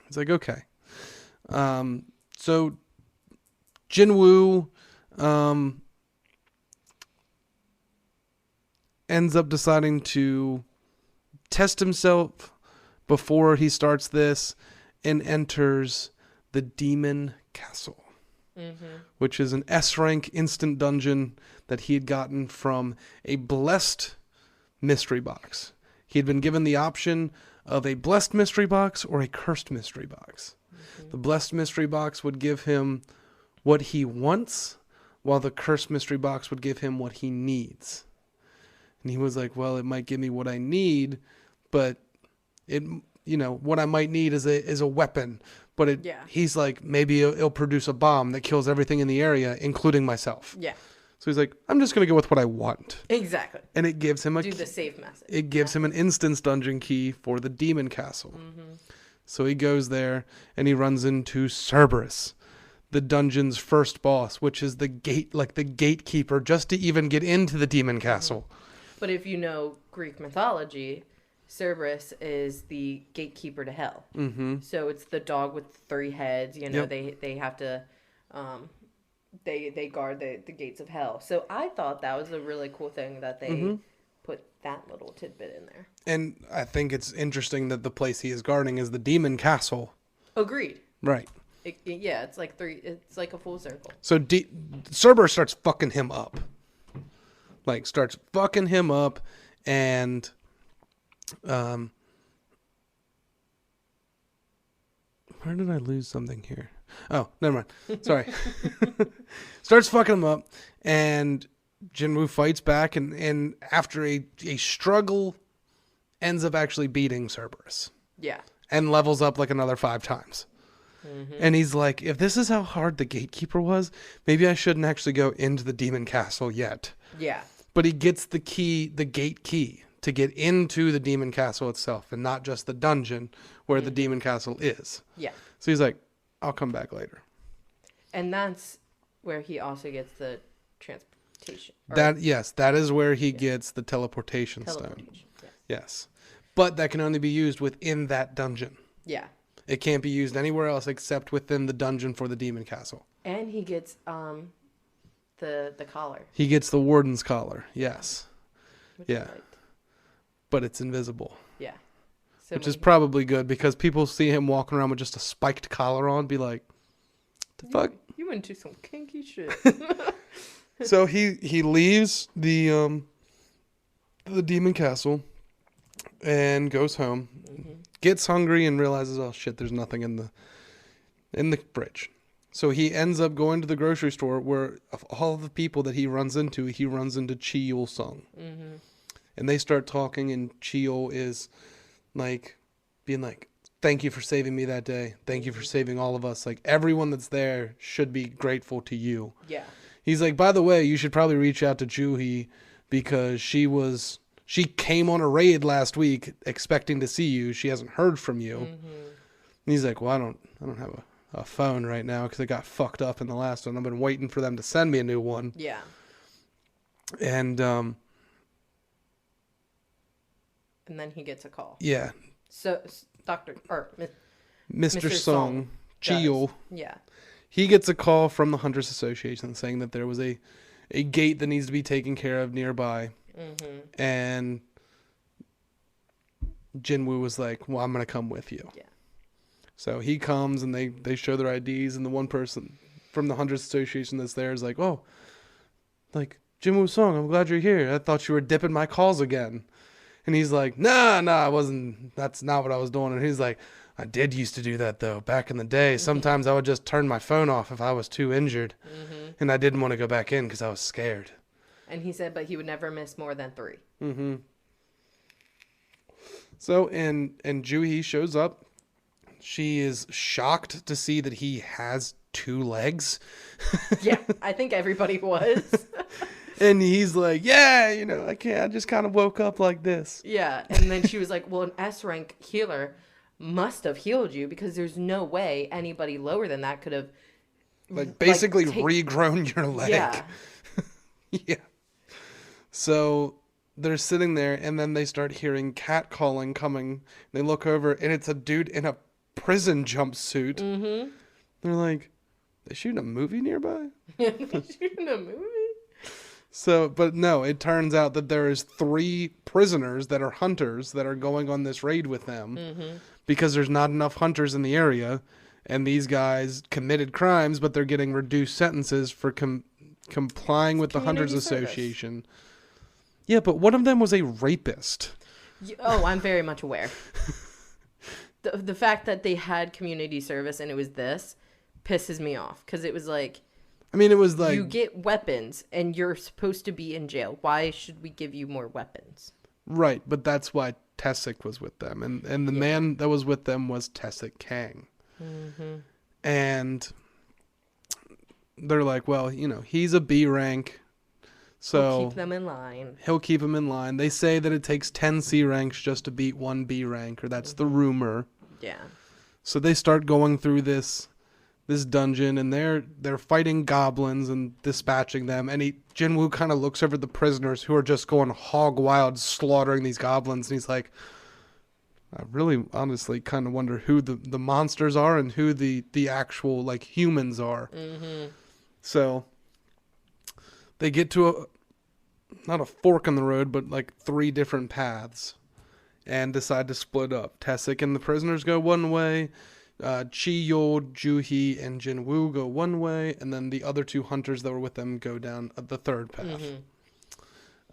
He's like, okay. So Jin-Woo ends up deciding to test himself before he starts this and enters the Demon Castle, which is an S-rank instant dungeon that he had gotten from a blessed mystery box. He had been given the option of a blessed mystery box or a cursed mystery box. The blessed mystery box would give him what he wants, while the cursed mystery box would give him what he needs. And he was like, well, it might give me what I need, but what I might need is a weapon. But he's like, maybe it'll produce a bomb that kills everything in the area, including myself. Yeah. So he's like, I'm just going to go with what I want. Exactly. And it gives him the safe message. It gives him an instance dungeon key for the Demon Castle. So he goes there and he runs into Cerberus, the dungeon's first boss, which is the gatekeeper just to even get into the Demon Castle. But if you know Greek mythology, Cerberus is the gatekeeper to hell. So it's the dog with 3 heads. They have to, they guard the gates of hell. So I thought that was a really cool thing that they put that little tidbit in there. And I think it's interesting that the place he is guarding is the Demon Castle. Agreed. Right. It's like it's like a full circle. So Cerberus starts fucking him up. And where did I lose something here? Oh, never mind. Sorry. Starts fucking him up, and Jin-Woo fights back, and after a struggle, ends up actually beating Cerberus. Yeah. And levels up like another 5 times. And he's like, if this is how hard the gatekeeper was, maybe I shouldn't actually go into the Demon Castle yet. Yeah. But he gets the key, the gate key to get into the demon castle itself and not just the dungeon where the demon castle is. Yeah. So he's like, I'll come back later. And that's where he also gets the transportation. That is where he gets the teleportation stone. Yes. But that can only be used within that dungeon. Yeah. It can't be used anywhere else except within the dungeon for the demon castle. And he gets the collar. He gets the warden's collar. Yes. Which Yeah. But it's invisible. Yeah. So which is probably good because people see him walking around with just a spiked collar on, be like, the fuck? You into some kinky shit. So he leaves the demon castle and goes home, gets hungry and realizes, oh shit, there's nothing in the fridge. So he ends up going to the grocery store where of all of the people that he runs into Chi-Yul-sung. Mm-hmm. And they start talking, and Chi-Yul is like being like, thank you for saving me that day. Thank you for saving all of us. Like, everyone that's there should be grateful to you. Yeah. He's like, by the way, you should probably reach out to Juhi because she came on a raid last week expecting to see you. She hasn't heard from you. Mm-hmm. And he's like, well, I don't have a phone right now because it got fucked up in the last one. I've been waiting for them to send me a new one. Yeah. And then he gets a call. Yeah. So Mr. Song, Chi-Yul. Yeah. He gets a call from the Hunters Association saying that there was a gate that needs to be taken care of nearby. Mm-hmm. And Jin-Woo was like, well, I'm going to come with you. Yeah. So he comes and they show their IDs, and the one person from the Hunters Association that's there is like, oh, like, Jin-Woo Song, I'm glad you're here. I thought you were dipping my calls again. And he's like, nah, I wasn't. That's not what I was doing. And he's like, I did used to do that, though. Back in the day, sometimes I would just turn my phone off if I was too injured. Mm-hmm. And I didn't want to go back in because I was scared. And he said, but he would never miss more than 3. Mm-hmm. So, and Juhi shows up. She is shocked to see that he has 2 legs. Yeah, I think everybody was. And he's like, yeah, I just kind of woke up like this. Yeah. And then she was like, well, an S-rank healer must have healed you because there's no way anybody lower than that could have basically regrown your leg. Yeah. Yeah. So they're sitting there, and then they start hearing cat calling coming. They look over, and it's a dude in a prison jumpsuit. Mm-hmm. They're like, they shooting a movie nearby? They shooting a movie? So, but no, it turns out that there is 3 prisoners that are hunters that are going on this raid with them because there's not enough hunters in the area, and these guys committed crimes, but they're getting reduced sentences for complying with the Hunters Association. Yeah, but one of them was a rapist. Oh, I'm very much aware. The fact that they had community service and it was this pisses me off because it was like, I mean, it was like, you get weapons and you're supposed to be in jail. Why should we give you more weapons? Right, but that's why Tessik was with them. And the man that was with them was Tessik Kang. Mm-hmm. And they're like, well, he's a B rank. So he'll keep them in line. He'll keep them in line. They say that it takes 10 C ranks just to beat 1 B rank, or that's the rumor. Yeah. So they start going through this dungeon, and they're fighting goblins and dispatching them. And Jin-Woo kind of looks over the prisoners who are just going hog wild, slaughtering these goblins, and he's like, I really honestly kind of wonder who the monsters are and who the actual like humans are. Mm-hmm. So they get to not a fork in the road, but like 3 different paths, and decide to split up. Tessik and the prisoners go one way. Chi-Yul, Juhi, and Jin-Woo go one way, and then the other 2 hunters that were with them go down the 3rd path.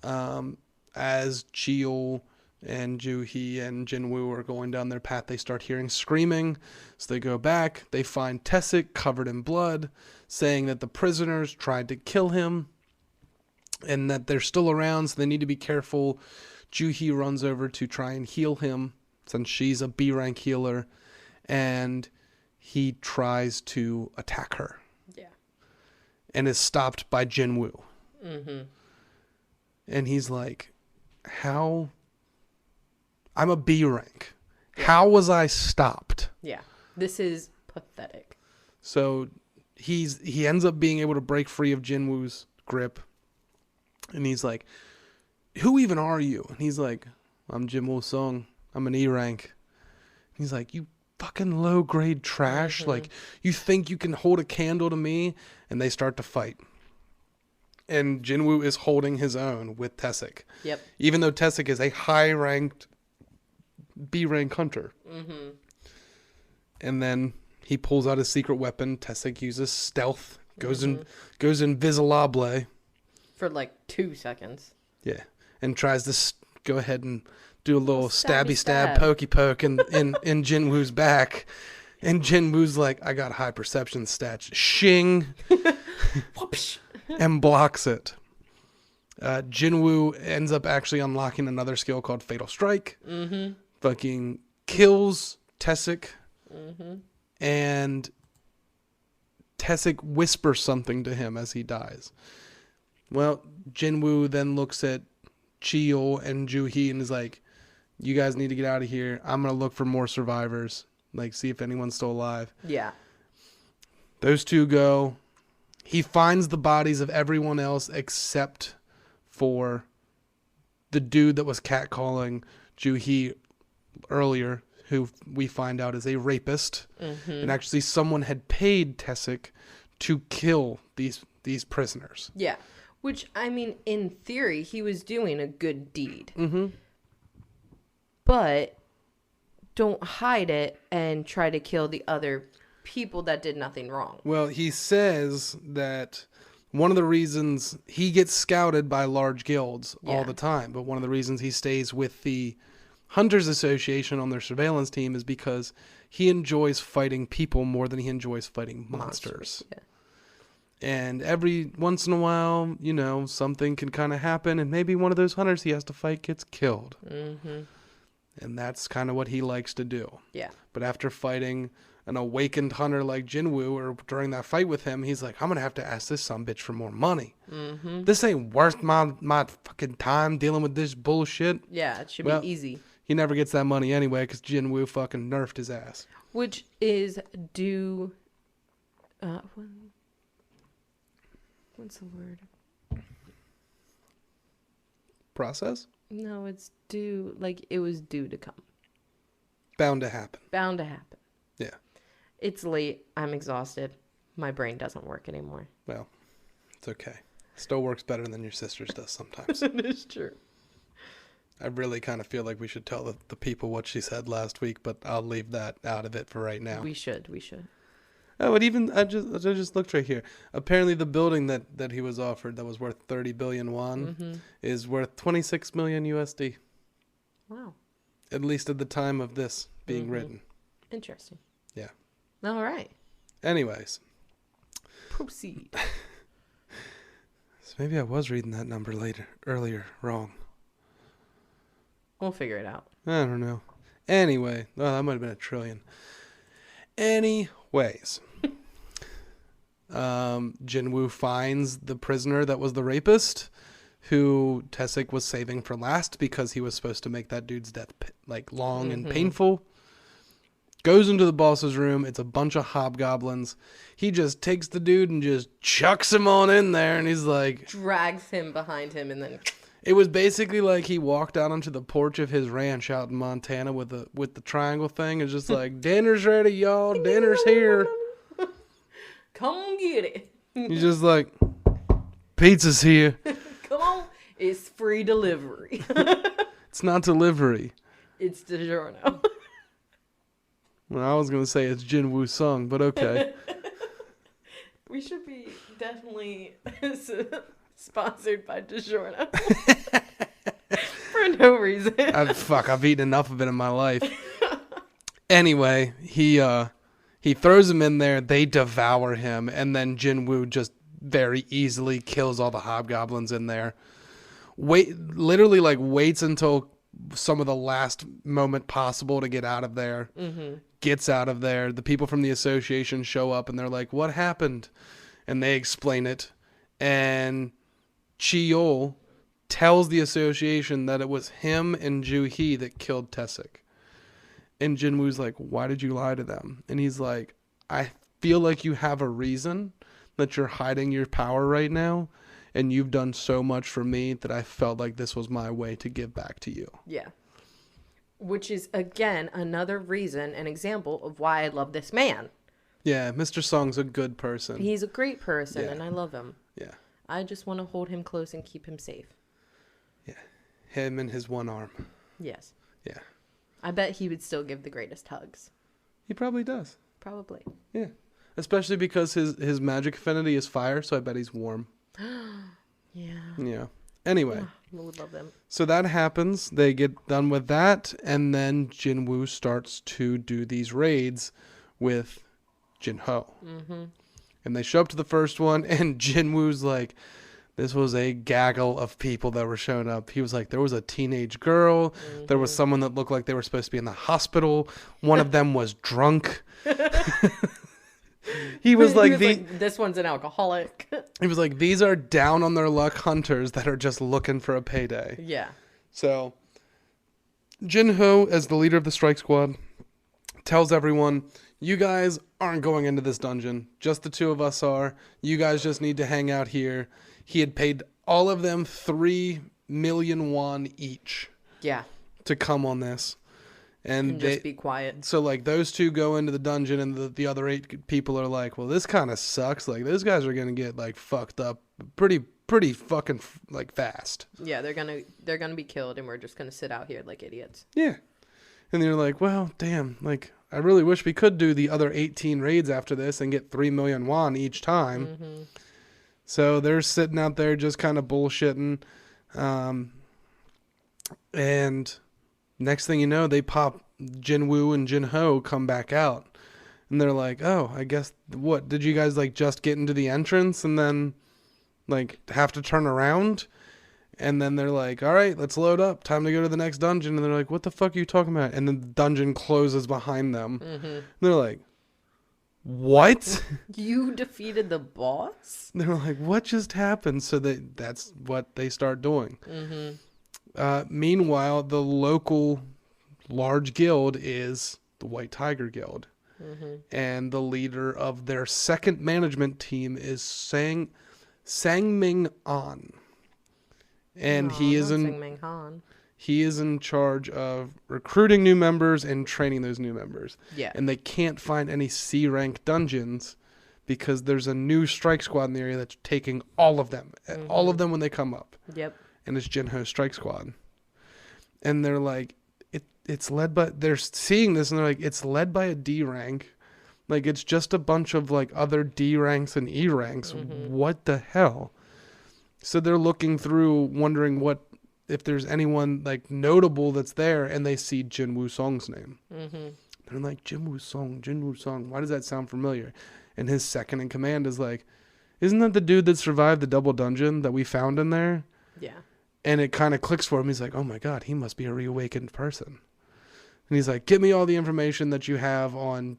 Mm-hmm. As Chi-Yul and Juhi and Jin-Woo are going down their path, they start hearing screaming, so they go back. They find Tessik covered in blood, saying that the prisoners tried to kill him, and that they're still around, so they need to be careful. Juhi runs over to try and heal him, since she's a B-rank healer, and he tries to attack her. Yeah. And is stopped by Jin-Woo. Mm-hmm. And he's like, how I'm a B rank. Yeah. How was I stopped? Yeah. This is pathetic. So he ends up being able to break free of Jin-Woo's grip. And he's like, who even are you? And he's like, I'm Jin-Woo Sung. I'm an E rank. He's like, you fucking low grade trash. Like, you think you can hold a candle to me? And they start to fight. And Jin-Woo is holding his own with Tessic. Yep. Even though Tessic is a high ranked B rank hunter. Mm-hmm. And then he pulls out his secret weapon. Tessic uses stealth. Goes invisible. For like 2 seconds. Yeah. And tries to go ahead and do a little stabby stab, pokey poke in Jin-Woo's back. And Jin-Woo's like, I got high perception stats. Shing. And blocks it. Jin-Woo ends up actually unlocking another skill called Fatal Strike. Mm-hmm. Fucking kills Tessic. Mm-hmm. And Tessic whispers something to him as he dies. Well, Jin-Woo then looks at Chio and Ju-hee and is like, you guys need to get out of here. I'm going to look for more survivors. Like, see if anyone's still alive. Yeah. Those two go. He finds the bodies of everyone else except for the dude that was catcalling Ju-hee earlier, who we find out is a rapist. Mm-hmm. And actually someone had paid Tessic to kill these prisoners. Yeah. Which, I mean, in theory, he was doing a good deed. Mm-hmm. But don't hide it and try to kill the other people that did nothing wrong. Well, he says that one of the reasons he gets scouted by large guilds all the time, but one of the reasons he stays with the Hunters Association on their surveillance team is because he enjoys fighting people more than he enjoys fighting monsters. Yeah. And every once in a while, you know, something can kind of happen, and maybe one of those hunters he has to fight gets killed. Mm-hmm. And that's kind of what he likes to do. Yeah. But after fighting an awakened hunter like Jin-Woo, or during that fight with him, he's like, I'm going to have to ask this sumbitch for more money. Mm-hmm. This ain't worth my fucking time dealing with this bullshit. Yeah, it should be easy. He never gets that money anyway because Jin-Woo fucking nerfed his ass. Which is due... what's the word? Process? No, it's due... Like, it was due to come. Bound to happen. Bound to happen. Yeah. It's late. I'm exhausted. My brain doesn't work anymore. Well, it's okay. Still works better than your sister's does sometimes. It is true. I really kind of feel like we should tell the people what she said last week, but I'll leave that out of it for right now. We should. Oh, but even I just looked right here. Apparently, the building that he was offered that was worth 30 billion won is worth 26 million USD. Wow. At least at the time of this being written. Interesting. Yeah. All right. Anyways. Proceed. So maybe I was reading that number earlier wrong. We'll figure it out. I don't know. Anyway, well, that might have been 1 trillion. Anyways. Jin-Woo finds the prisoner that was the rapist, who Tessic was saving for last because he was supposed to make that dude's death long and painful. Goes into the boss's room. It's a bunch of hobgoblins. He just takes the dude and just chucks him on in there, and he's like... Drags him behind him and then... It was basically like he walked out onto the porch of his ranch out in Montana with the triangle thing. It's just like, dinner's ready, y'all. Dinner's here. Come get it. He's just like, pizza's here. Come on. It's free delivery. It's not delivery. It's DiGiorno. Well, I was going to say it's Jin-Woo Sung, but okay. We should be definitely sponsored by DiGiorno. For no reason. I've eaten enough of it in my life. Anyway, he throws him in there, they devour him, and then Jin-Woo just very easily kills all the hobgoblins in there. Literally waits until some of the last moment possible to get out of there. Mm-hmm. Gets out of there. The people from the association show up and they're like, what happened? And they explain it. And Chio tells the association that it was him and Joo-hee that killed Taesik. And Jin-Woo's like, why did you lie to them? And he's like, I feel like you have a reason that you're hiding your power right now. And you've done so much for me that I felt like this was my way to give back to you. Yeah. Which is, again, another reason, an example of why I love this man. Yeah, Mr. Song's a good person. He's a great person, Yeah. and I love him. Yeah. I just want to hold him close and keep him safe. Yeah. Him and his one arm. Yes. Yeah. I bet he would still give the greatest hugs. He probably does. Probably. Yeah. Especially because his magic affinity is fire, so I bet he's warm. Yeah. Yeah. Anyway. I would love them. So that happens. They get done with that, and then Jin-Woo starts to do these raids with Jin-Ho. Mm-hmm. And they show up to the first one, and Jin-Woo's like, this was a gaggle of people that were showing up. He was like, there was a teenage girl. Mm-hmm. There was someone that looked like they were supposed to be in the hospital. One of them was drunk. He was like, this one's an alcoholic. He was like, these are down on their luck hunters that are just looking for a payday. Yeah. So Jin-Ho, as the leader of the strike squad, tells everyone, you guys aren't going into this dungeon. Just the two of us are. You guys just need to hang out here. He had paid all of them 3 million won each. Yeah. To come on this. And just be quiet. So, like, those two go into the dungeon, and the other 8 people are like, well, this kind of sucks. Like, those guys are going to get, like, fucked up pretty fucking, like, fast. Yeah, they're gonna be killed, and we're just going to sit out here like idiots. Yeah. And they're like, well, damn, like, I really wish we could do the other 18 raids after this and get 3 million won each time. Mm-hmm. So they're sitting out there just kind of bullshitting. And next thing you know, they pop Jin-Woo and Jin-Ho come back out. And they're like, oh, I guess, what, did you guys, like, just get into the entrance and then, like, have to turn around? And then they're like, all right, let's load up. Time to go to the next dungeon. And they're like, what the fuck are you talking about? And then the dungeon closes behind them. Mm-hmm. And they're like, what? You defeated the boss? They're like, what just happened? So that's what they start doing. Mm-hmm. Meanwhile, the local large guild is the White Tiger Guild. Mm-hmm. And the leader of their second management team is Sang-Ming An. And he is in charge of recruiting new members and training those new members. Yeah. And they can't find any C rank dungeons because there's a new strike squad in the area that's taking all of them. Mm-hmm. All of them when they come up. Yep. And it's Jin-Ho's strike squad. And they're like, it's led by, they're seeing this and they're like, it's led by a D rank. Like, it's just a bunch of, like, other D ranks and E ranks. Mm-hmm. What the hell? So they're looking through, wondering if there's anyone, like, notable that's there, and they see Jin-Woo Song's name. Mm-hmm. They're like, Jin-Woo Song, why does that sound familiar? And his second in command is like, isn't that the dude that survived the double dungeon that we found in there? Yeah. And it kind of clicks for him. He's like, oh my God, he must be a reawakened person. And he's like, give me all the information that you have on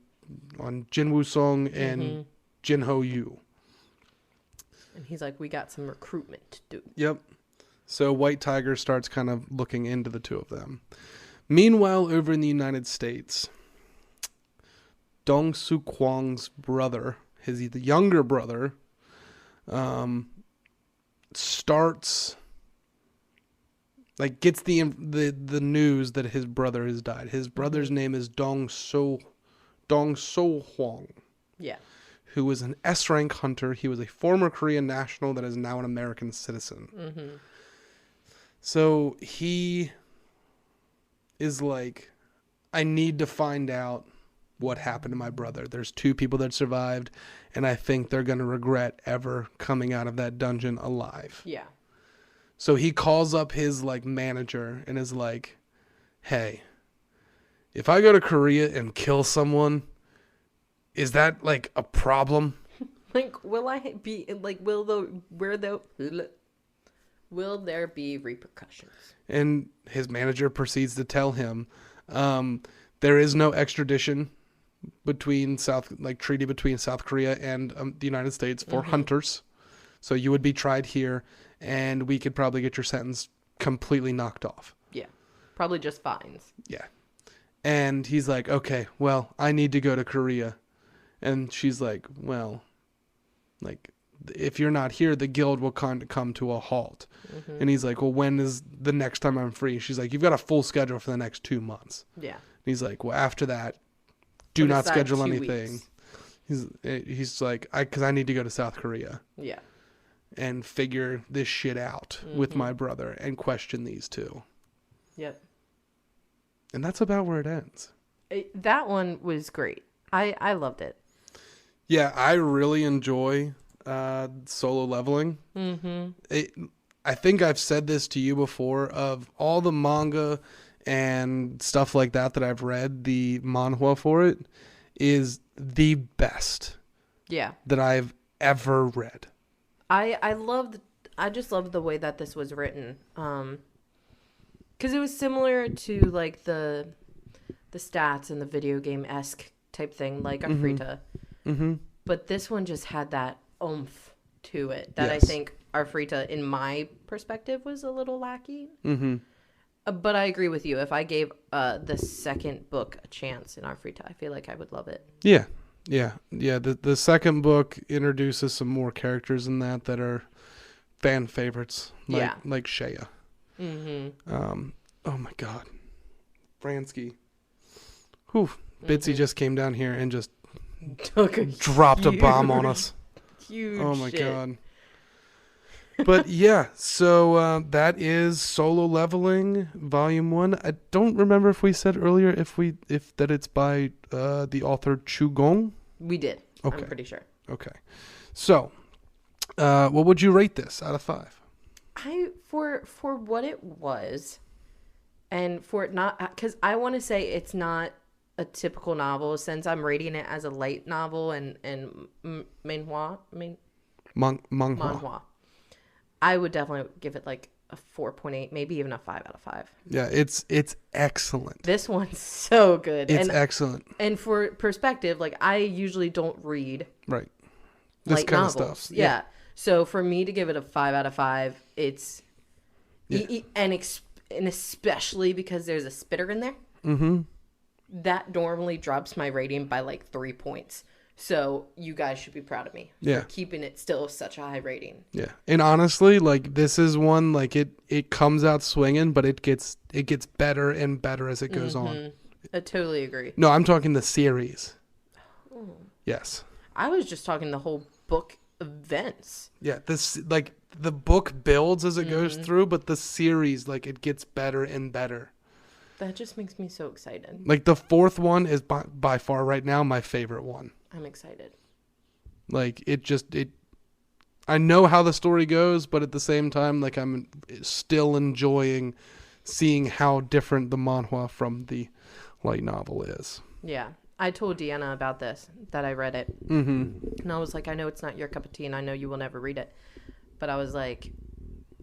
Jin-Woo Song and mm-hmm. Jin-Ho Yu. And he's like, we got some recruitment to do. Yep. So White Tiger starts kind of looking into the two of them. Meanwhile, over in the United States, Dong Soo Kwang's brother, the younger brother, starts, like, gets the news that his brother has died. His brother's name is Dong So Hwang. Yeah. Who was an S-rank hunter. He was a former Korean national that is now an American citizen. Mm-hmm. So he is like, I need to find out what happened to my brother. There's 2 people that survived, and I think they're going to regret ever coming out of that dungeon alive. Yeah. So he calls up his, like, manager and is like, hey, if I go to Korea and kill someone, is that, like, a problem? Like, will I be, like, will there be repercussions? And his manager proceeds to tell him, there is no extradition treaty between South Korea and the United States for mm-hmm. hunters. So you would be tried here, and we could probably get your sentence completely knocked off. Yeah. Probably just fines. Yeah. And he's like, okay, well, I need to go to Korea. And she's like, well, like, if you're not here, the guild will come to a halt. Mm-hmm. And he's like, well, when is the next time I'm free? She's like, you've got a full schedule for the next 2 months. Yeah. And he's like, well, after that, do not schedule anything. Weeks. He's like, because I need to go to South Korea. Yeah. And figure this shit out with my brother and question these two. Yep. And that's about where it ends. That one was great. I loved it. Yeah, I really enjoy Solo Leveling. Mm-hmm. I think I've said this to you before. Of all the manga and stuff like that I've read, the manhwa for it is the best. Yeah. That I've ever read. I just loved the way that this was written. Because it was similar to like the stats and the video game-esque type thing, like Arfrita. Mm-hmm. But this one just had that oomph to it that I think Arfrita, in my perspective, was a little lackey. Mm-hmm. But I agree with you. If I gave the second book a chance in Arfrita, I feel like I would love it. Yeah. The second book introduces some more characters in that are fan favorites, like Shea. Mm-hmm. Oh my God, Bransky. Whew. Bitsy just came down here and just dropped a bomb on us. Huge. Oh my shit. God. But yeah, so that is Solo Leveling Volume 1. I don't remember if we said earlier if that it's by the author Chu Gong. We did. Okay. I'm pretty sure. Okay. So, what would you rate this out of 5? For what it was, and for it not, because I want to say it's not a typical novel, since I'm rating it as a light novel and manhwa. I would definitely give it like a 4.8, maybe even a 5 out of 5. Yeah, it's excellent. This one's so good. It's excellent. And for perspective, like I usually don't read this light kind novels. of stuff. Yeah. So for me to give it a 5 out of 5, it's and especially because there's a spitter in there. Mm-hmm. That normally drops my rating by like 3 points. So you guys should be proud of me for keeping it still such a high rating. Yeah. And honestly, like this is one, like it comes out swinging, but it gets better and better as it goes on. I totally agree. No, I'm talking the series. Oh. Yes. I was just talking the whole book events. Yeah, this like the book builds as it goes through, but the series, like it gets better and better. That just makes me so excited. Like the 4th one is by far right now my favorite one. I'm excited. Like I know how the story goes, but at the same time, like I'm still enjoying seeing how different the manhwa from the light novel is. Yeah. I told Deanna about this, that I read it. Mm-hmm. And I was like, I know it's not your cup of tea and I know you will never read it. But I was like,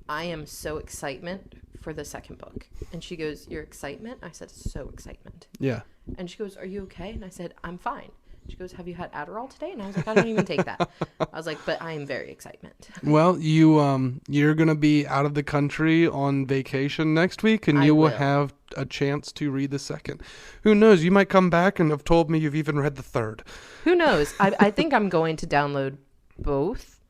I am so excitement for the second book. And she goes, your excitement? I said, so excitement. Yeah. And she goes, are you okay? And I said, I'm fine. She goes, have you had Adderall today? And I was like, I don't even take that. I was like, but I am very excitement. Well, you're going to be out of the country on vacation next week, and you will have a chance to read the second. Who knows? You might come back and have told me you've even read the third. Who knows? I think I'm going to download both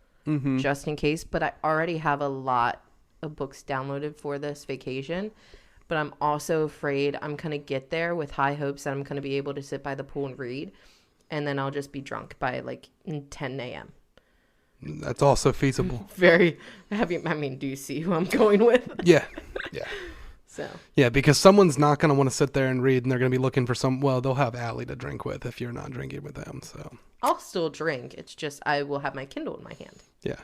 just in case, but I already have a lot of books downloaded for this vacation. But I'm also afraid I'm going to get there with high hopes that I'm going to be able to sit by the pool and read. And then I'll just be drunk by like 10 a.m. That's also feasible. Very heavy. I mean, do you see who I'm going with? Yeah. So. Yeah, because someone's not going to want to sit there and read, and they're going to be looking for they'll have Allie to drink with if you're not drinking with them. So I'll still drink. It's just I will have my Kindle in my hand. Yeah.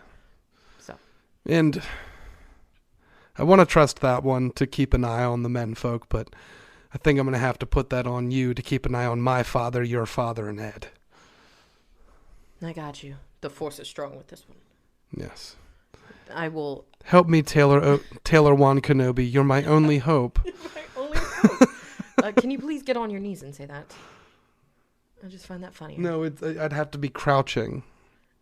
So. And I want to trust that one to keep an eye on the men folk, but I think I'm going to have to put that on you to keep an eye on my father, your father, and Ed. I got you. The force is strong with this one. Yes. I will. Help me, Taylor Wan Kenobi. You're my only hope. My only hope. Can you please get on your knees and say that? I just find that funny. No, I'd have to be crouching.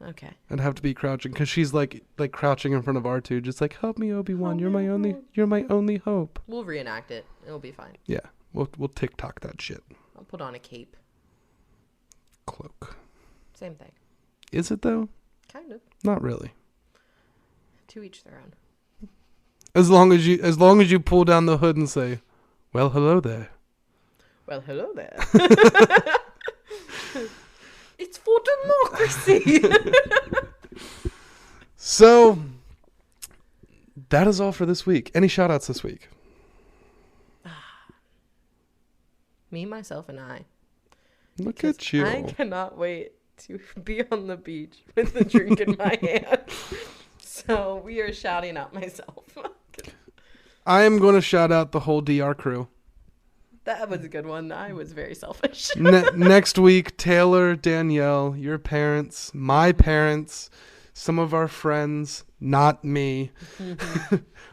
Okay. I'd have to be crouching because she's like crouching in front of R2, just like, help me, Obi-Wan. You're my only hope. We'll reenact it. It'll be fine. Yeah, we'll TikTok that shit. I'll put on a cape. Cloak. Same thing. Is it though? Kind of. Not really. To each their own. As long as you pull down the hood and say, well, hello there. Well, hello there. It's for democracy. So, that is all for this week. Any shout outs this week? Me, myself, and I. Look at you. I cannot wait to be on the beach with a drink in my hand. So we are shouting out myself. I am going to shout out the whole DR crew. That was a good one. I was very selfish. Next week, Taylor, Danielle, your parents, my parents, some of our friends, not me,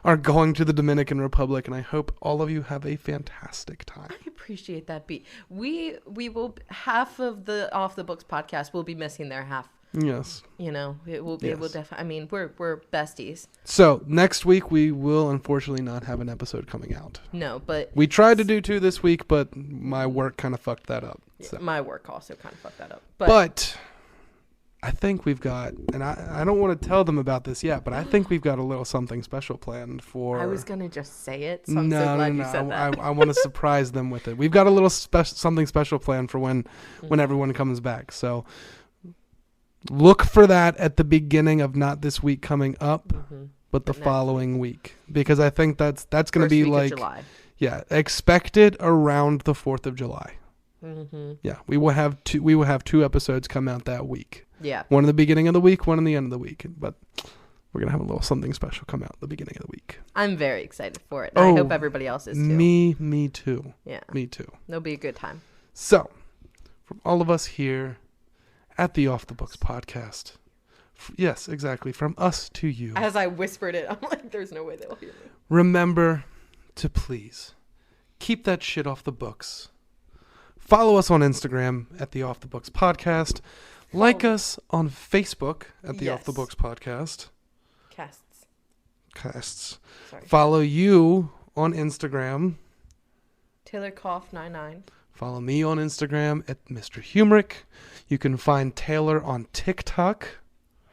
are going to the Dominican Republic, and I hope all of you have a fantastic time. I appreciate that beat. We will, half of the Off the Books podcast will be missing their half. Yes. You know, it will be able to, I mean, we're besties. So next week we will unfortunately not have an episode coming out. No, but we tried to do 2 this week, but my work kind of fucked that up. Yeah, so. My work also kind of fucked that up. But I think we've got, and I don't want to tell them about this yet, but I think we've got a little something special planned for. I was going to just say it, so I'm so glad you said that. I want to surprise them with it. We've got a little something special planned for when everyone comes back. So look for that at the beginning of not this week coming up, but the following week, because I think that's going to be like, yeah, expect it around the 4th of July. Yeah, we will have 2 episodes come out that week. Yeah, one in the beginning of the week, one in the end of the week, but we're gonna have a little something special come out at the beginning of the week. I'm very excited for it. I hope everybody else is too. Me too. Yeah, me too. It'll be a good time. So, from all of us here at the Off the Books podcast, yes, exactly, from us to you. As I whispered it, I'm like, there's no way they'll hear me. Remember to please keep that shit off the books. Follow us on Instagram at the Off the Books podcast. Like us on Facebook at the Off the Books podcast. Casts. Sorry. Follow you on Instagram. Taylor Cough 99. Follow me on Instagram at Mr. Humrick. You can find Taylor on TikTok.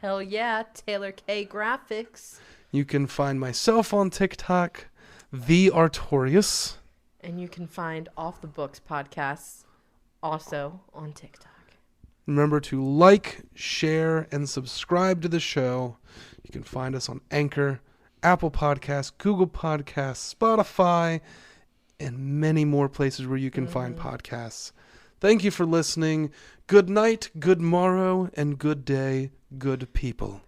Hell yeah, Taylor K Graphics. You can find myself on TikTok, The Artorius. And you can find Off the Books podcasts also on TikTok. Remember to like, share, and subscribe to the show. You can find us on Anchor, Apple Podcasts, Google Podcasts, Spotify, and many more places where you can find podcasts. Thank you for listening. Good night, good morrow, and good day, good people.